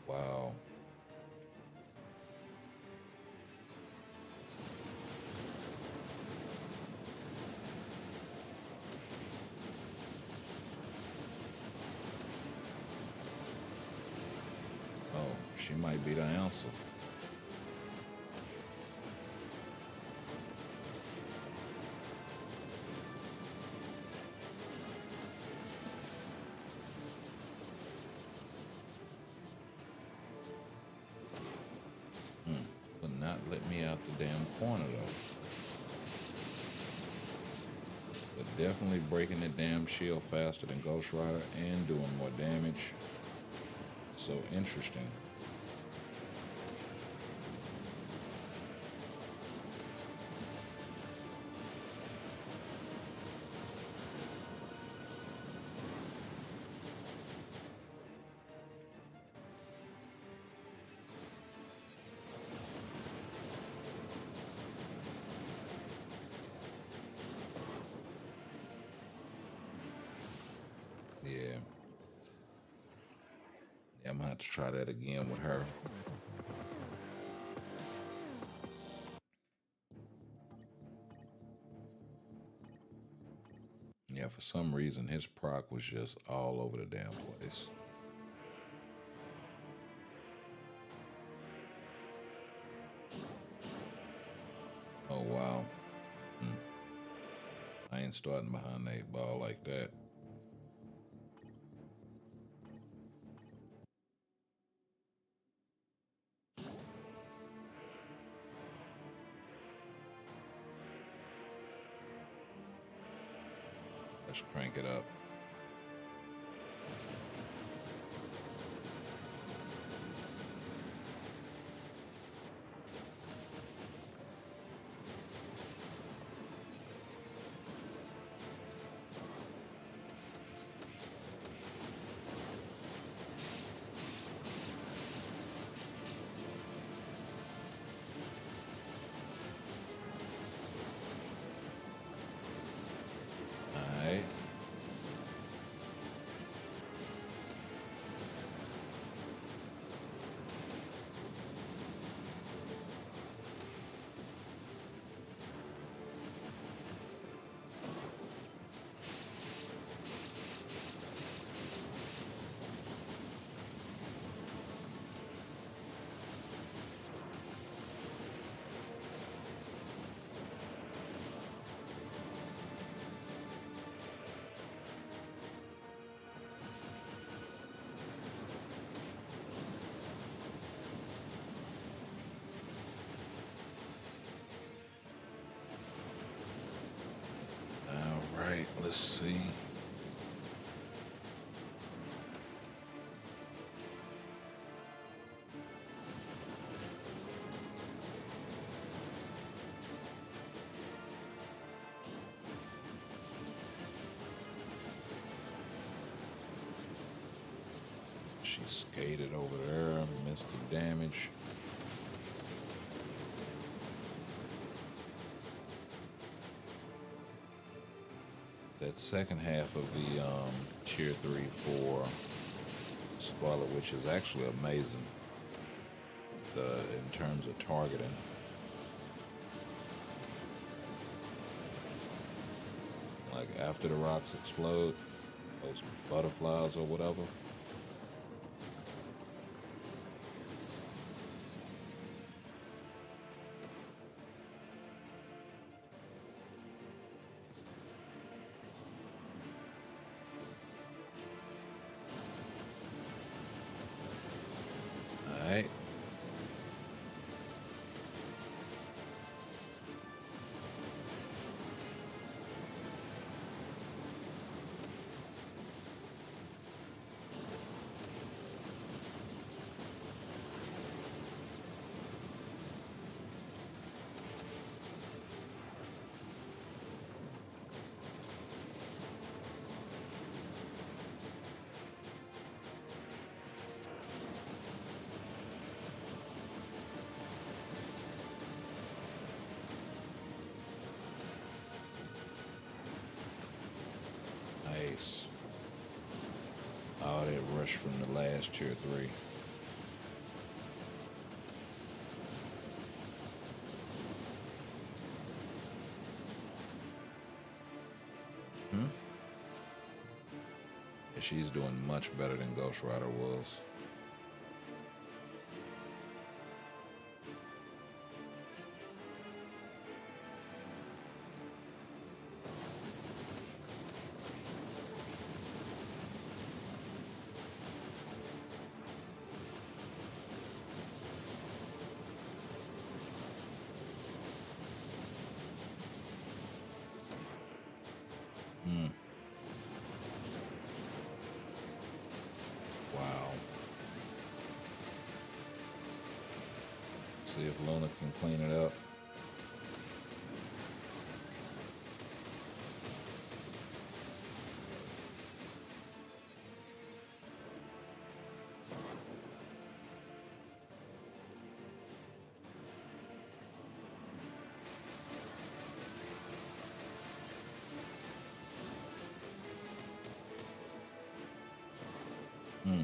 Wow. Oh, she might be the answer. But not let me out the damn corner though. But definitely breaking the damn shield faster than Ghost Rider and doing more damage. So interesting. Yeah. Yeah, I'm gonna have to try that again with her. Yeah, for some reason his proc was just all over the damn place. Oh wow. I ain't starting behind the 8 ball like that. Let's crank it up. Alright. Alright, let's see. She skated over there, missed the damage. That second half of the tier 3-4 Scarlet Witch is actually amazing. In terms of targeting. Like after the rocks explode, those butterflies or whatever. Alright. Nice. All that rush from the last tier 3. Hmm? Yeah, she's doing much better than Ghost Rider was. Hmm. Wow. See if Luna can clean it up. Hmm.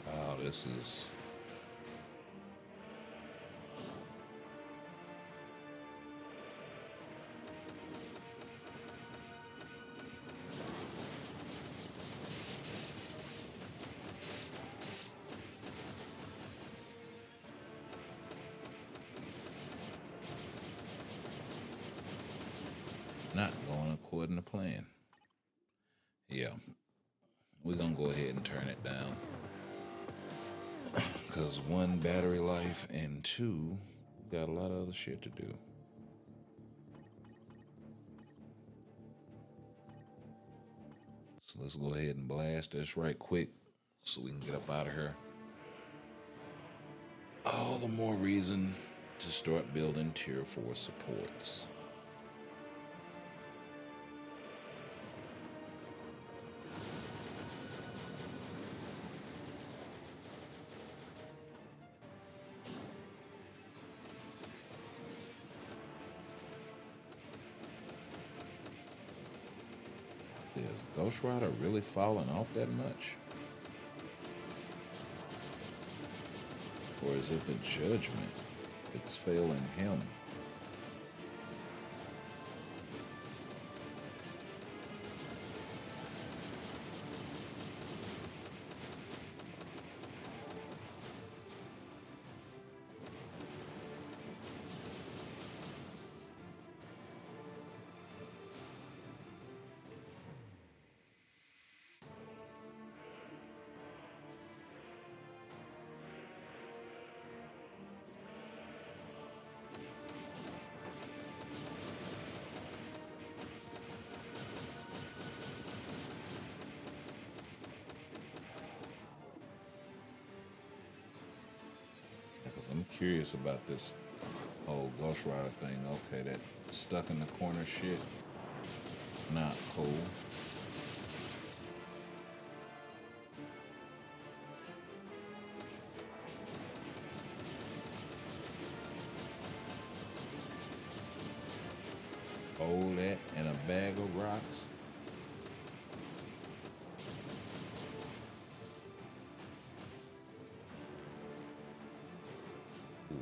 Wow, this is. Not going according to plan. Yeah, we're gonna go ahead and turn it down. Because one, battery life, and two, we got a lot of other shit to do. So let's go ahead and blast this right quick so we can get up out of here. All the more reason to start building tier 4 supports. Is Ghost Rider really falling off that much? Or is it the judgment that's failing him? Because I'm curious about this whole Ghost Rider thing. Okay, that stuck in the corner shit. Not cool. Hold that and a bag of rocks. Ooh.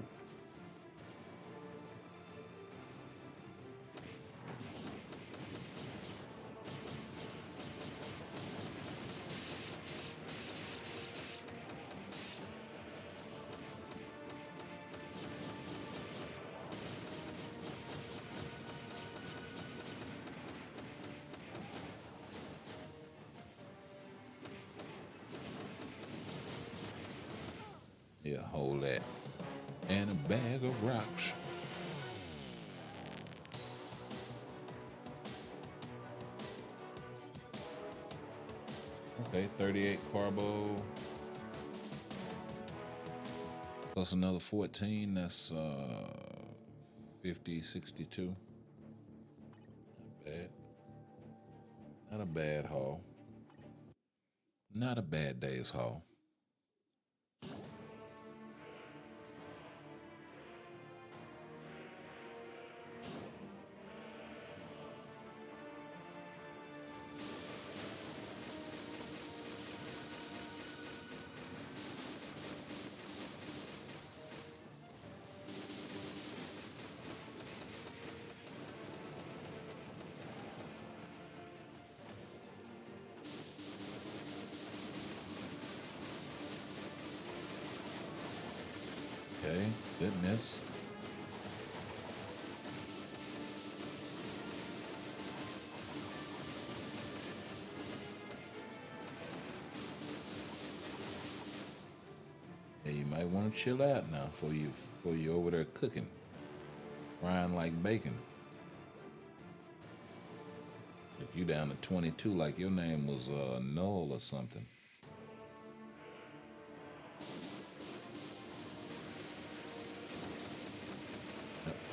Yeah, hold that. And a bag of rocks. Okay, 38 Carbo. Plus another 14, that's 50, 62. Not bad. Not a bad haul. Not a bad day's haul. Okay, goodness. Yeah, you might want to chill out now before you over there cooking, frying like bacon. If you down to 22, like your name was Noel or something.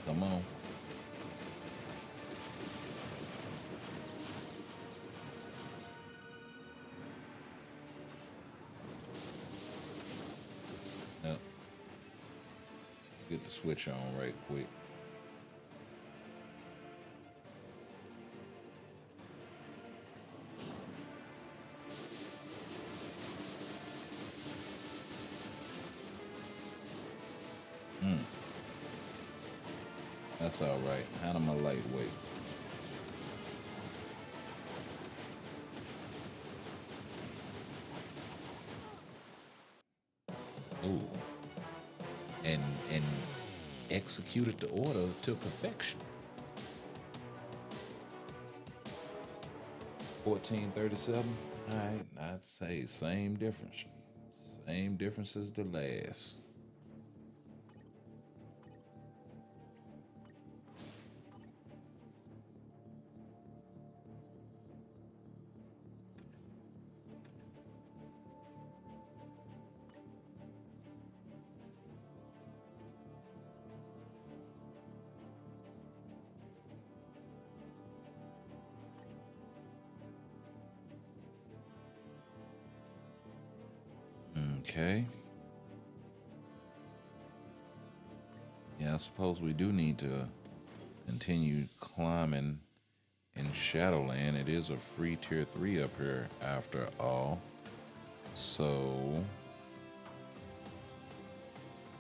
Come on. Yep. Get the switch on right quick. Mm, that's all right. Hand him a lightweight. Ooh. And executed the order to perfection. 1437. All right, I'd say same difference. Same difference as the last. Okay. Yeah, I suppose we do need to continue climbing in Shadowland. It is a free tier 3 up here after all. So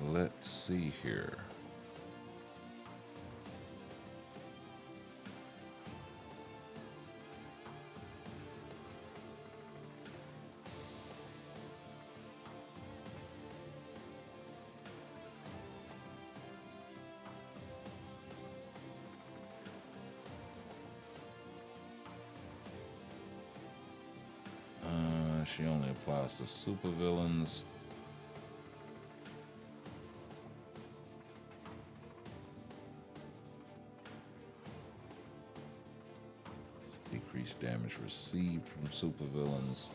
let's see here. She only applies to supervillains. Decreased damage received from supervillains.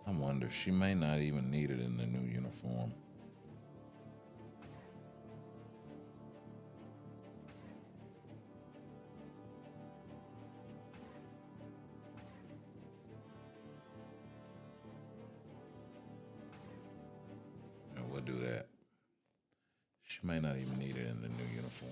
I wonder, she may not even need it in the new uniform. And we'll do that. She may not even need it in the new uniform.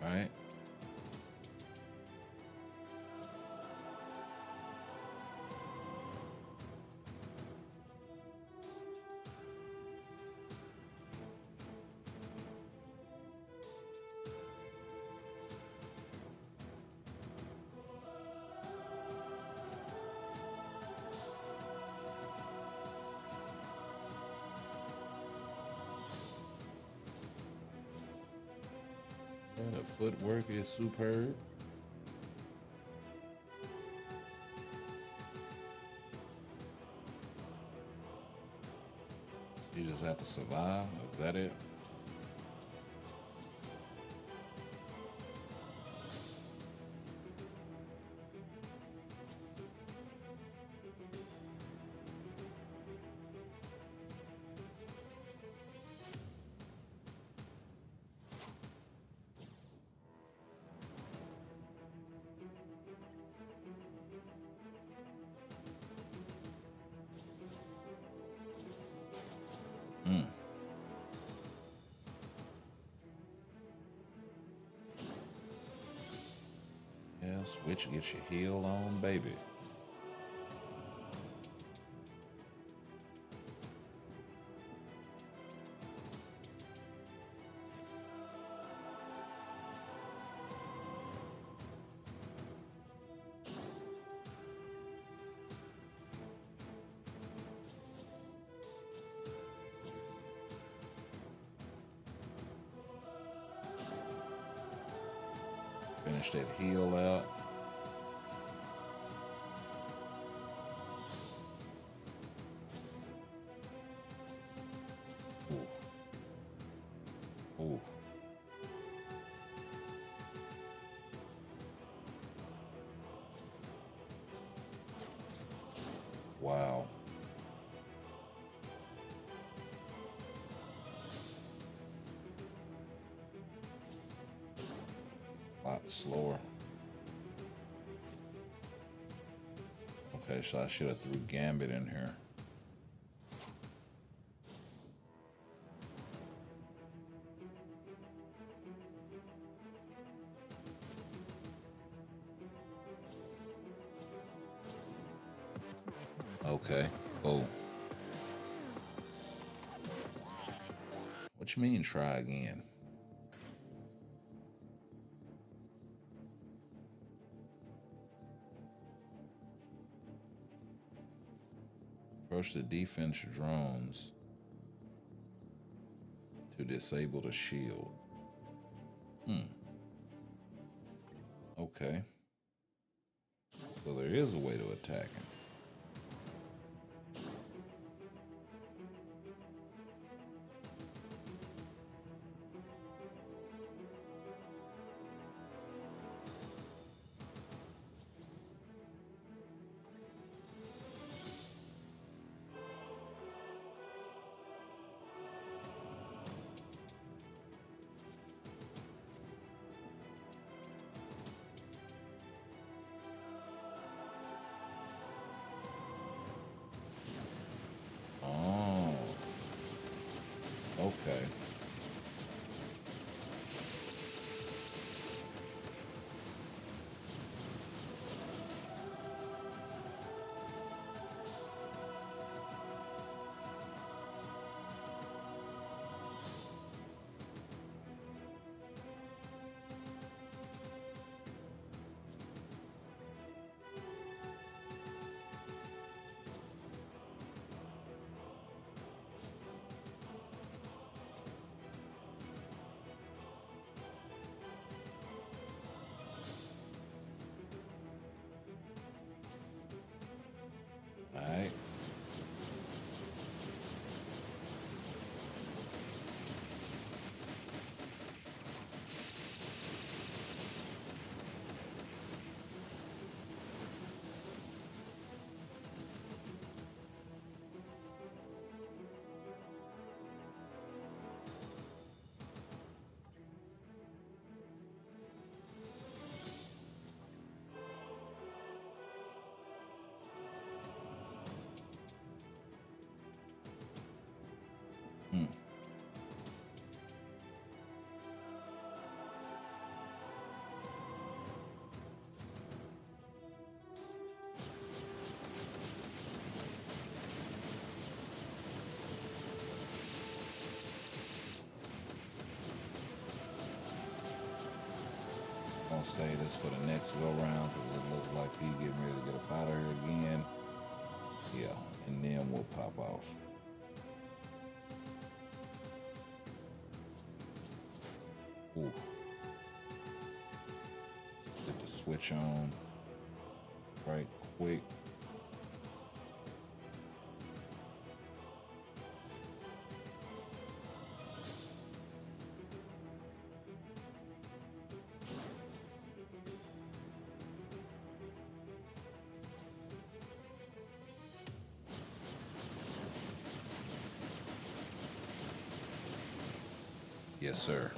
right? Yeah, the footwork is superb. You just have to survive. Is that it? Mm. Yeah, switch, get your heel on, baby. Finish that heel out. Ooh. Ooh. Wow. A lot slower. Okay, so I should have threw Gambit in here. Okay. Oh. What you mean try again? Approach the defense drones to disable the shield. Hmm. Okay. So there is a way to attack him. I'll say this for the next go round because it looks like he getting ready to get up out of here again. Yeah, and then we'll pop off. Ooh. Get the switch on right quick. Yes, sir.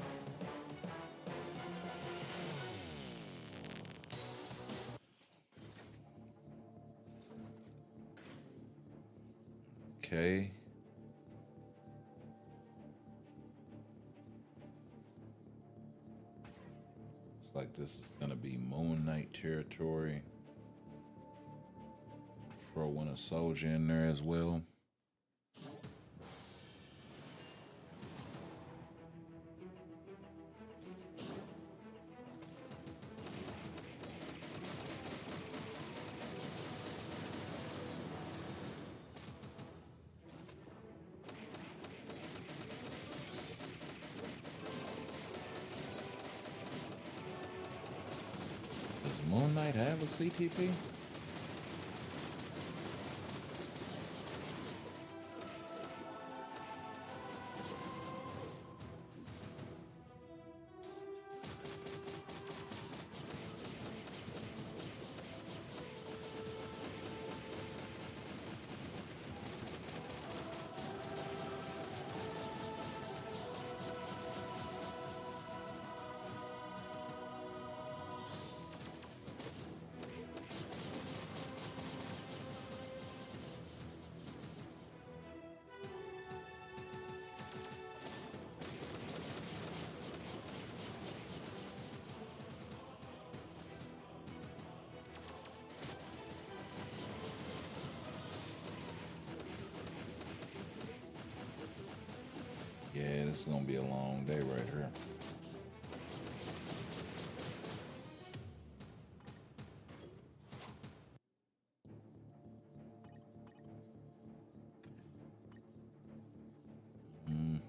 Okay. Looks like this is gonna be Moon Knight territory. Throw Winter Soldier in there as well. Does Moon Knight have a CTP? Yeah, this is gonna be a long day right here. Mm.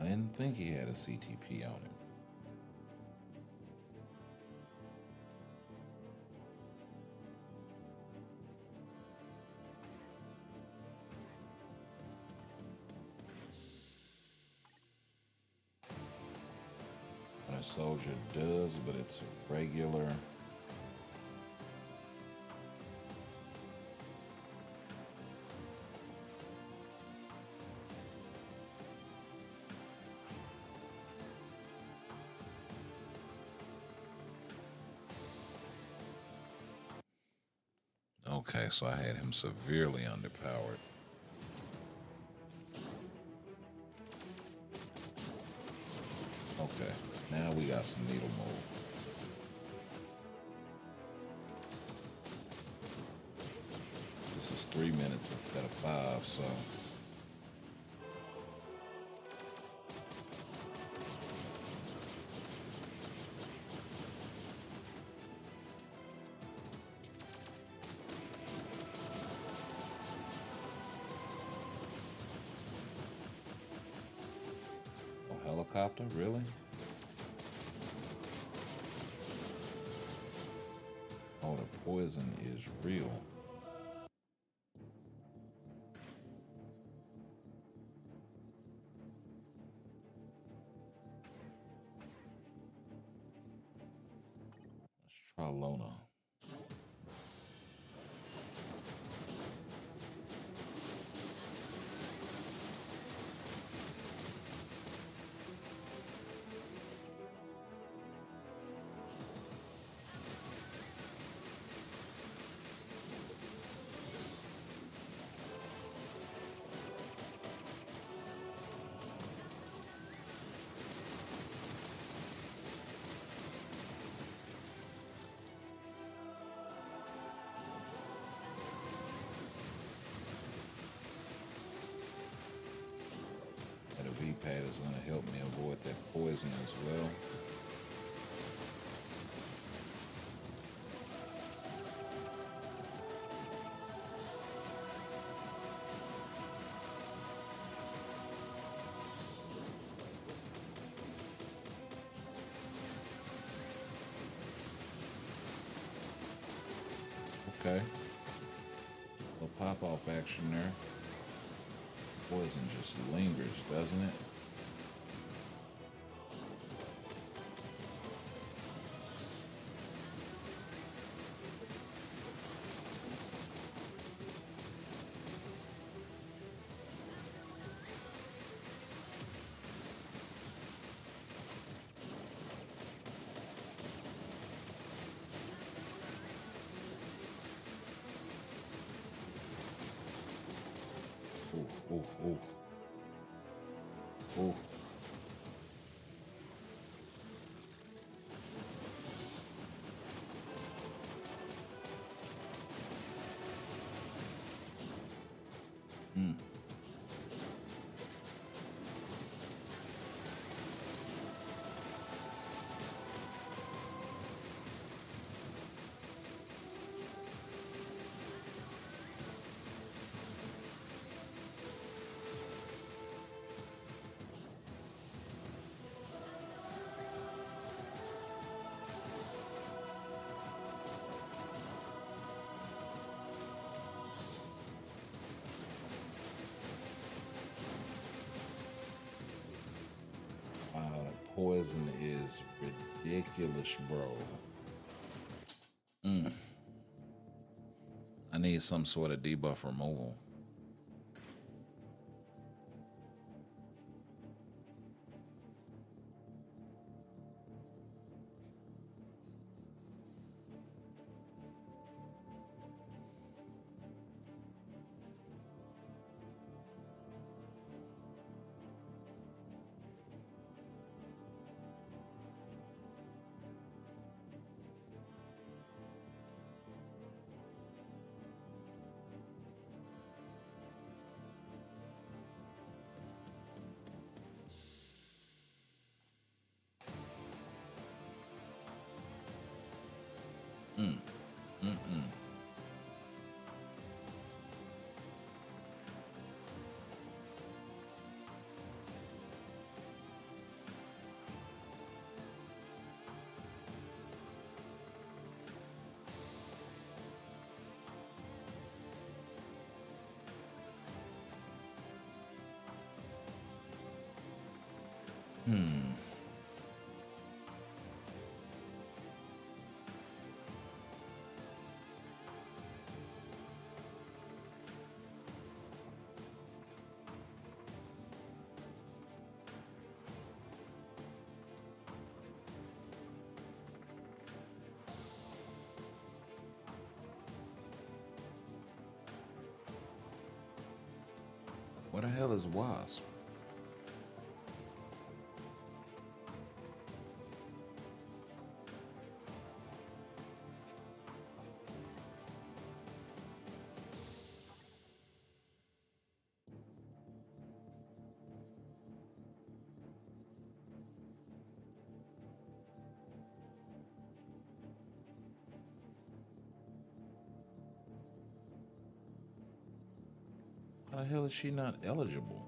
I didn't think he had a CTP on him. When a soldier does, but it's a regular. Okay, so I had him severely underpowered. Okay, now we got some needle move. This is 3 minutes instead of 5, so. Oh, helicopter, really? Oh, the poison is real. Let's try Lona. got that poison as well. Okay. Little pop off action there. Poison just lingers, doesn't it? Ooh, ooh, ooh. Ooh. Mm. Wow, the poison is ridiculous, bro. Mm. I need some sort of debuff removal. Mm. Mm-mm. Hmm. What the hell is Wasp? How the hell is she not eligible?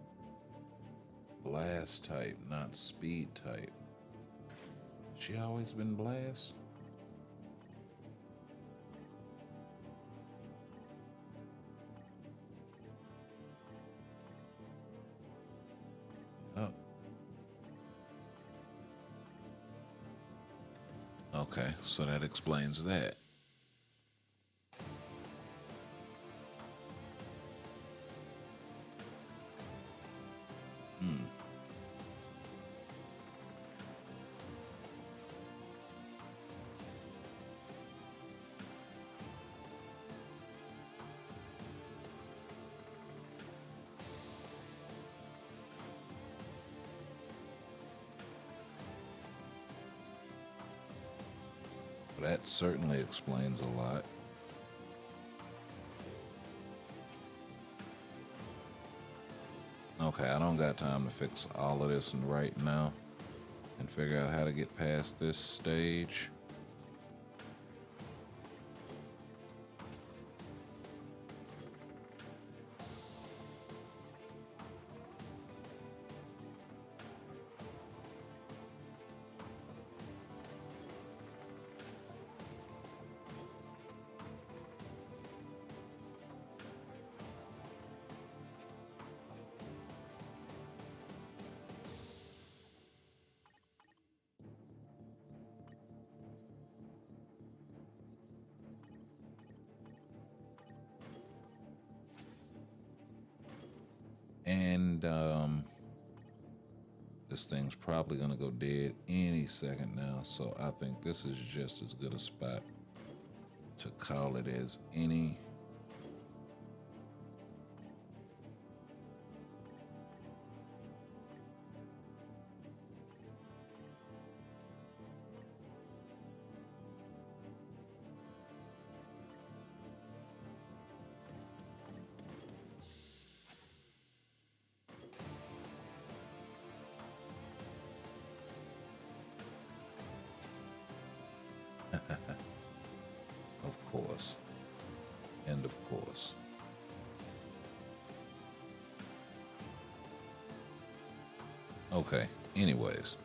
Blast type, not speed type. She always been blast? Oh, okay, so that explains that. Hmm. That certainly explains a lot. Okay, I don't got time to fix all of this right now. and figure out how to get past this stage. And this thing's probably gonna go dead any second now, so I think this is just as good a spot to call it as any. Of course. And of course. Okay, anyways.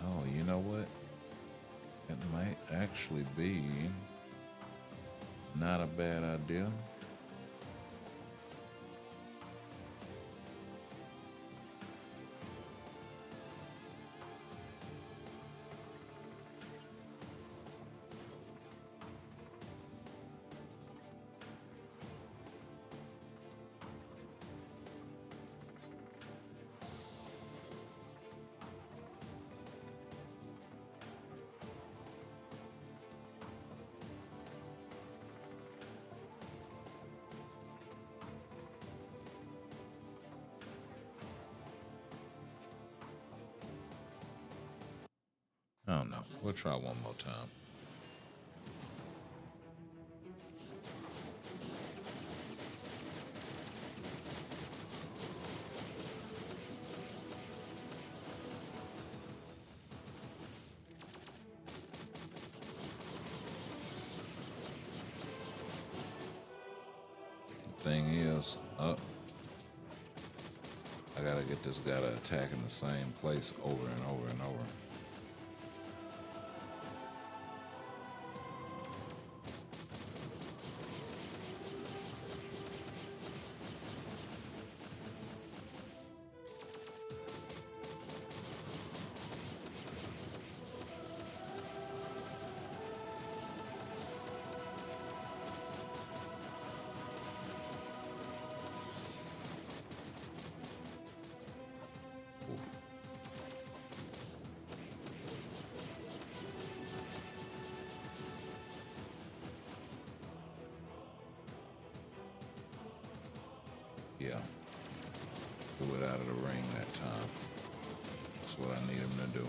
Oh, you know what? It might actually be not a bad idea. I don't know. We'll try one more time. Thing is, I gotta get this guy to attack in the same place over and over and over. Oof. Yeah. Do it out of the ring that time. That's what I need him to do.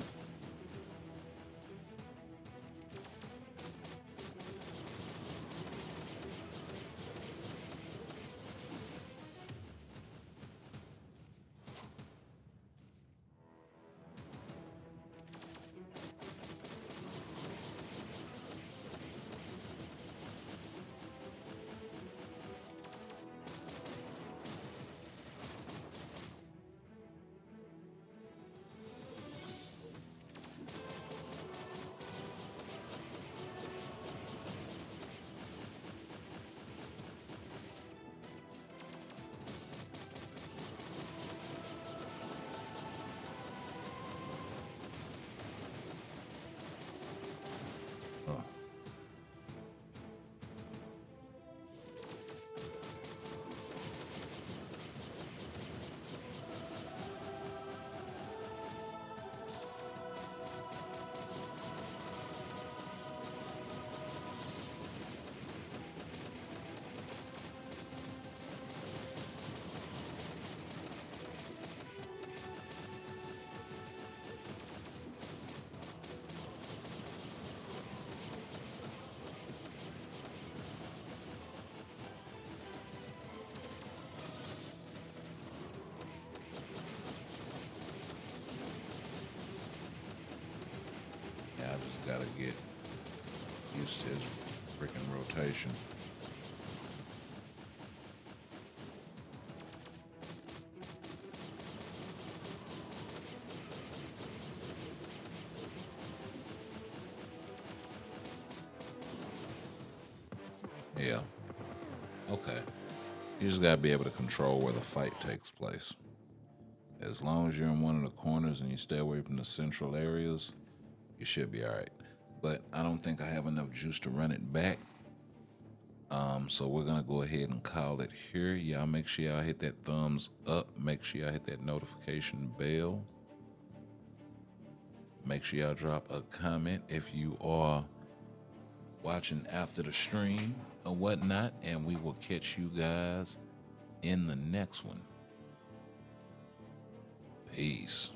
I just gotta get used to his freaking rotation. Yeah. Okay. You just gotta be able to control where the fight takes place. As long as you're in one of the corners and you stay away from the central areas, you should be all right. But I don't think I have enough juice to run it back. So we're gonna go ahead and call it here. Y'all make sure y'all hit that thumbs up. Make sure y'all hit that notification bell. Make sure y'all drop a comment if you are watching after the stream or whatnot, and we will catch you guys in the next one. Peace.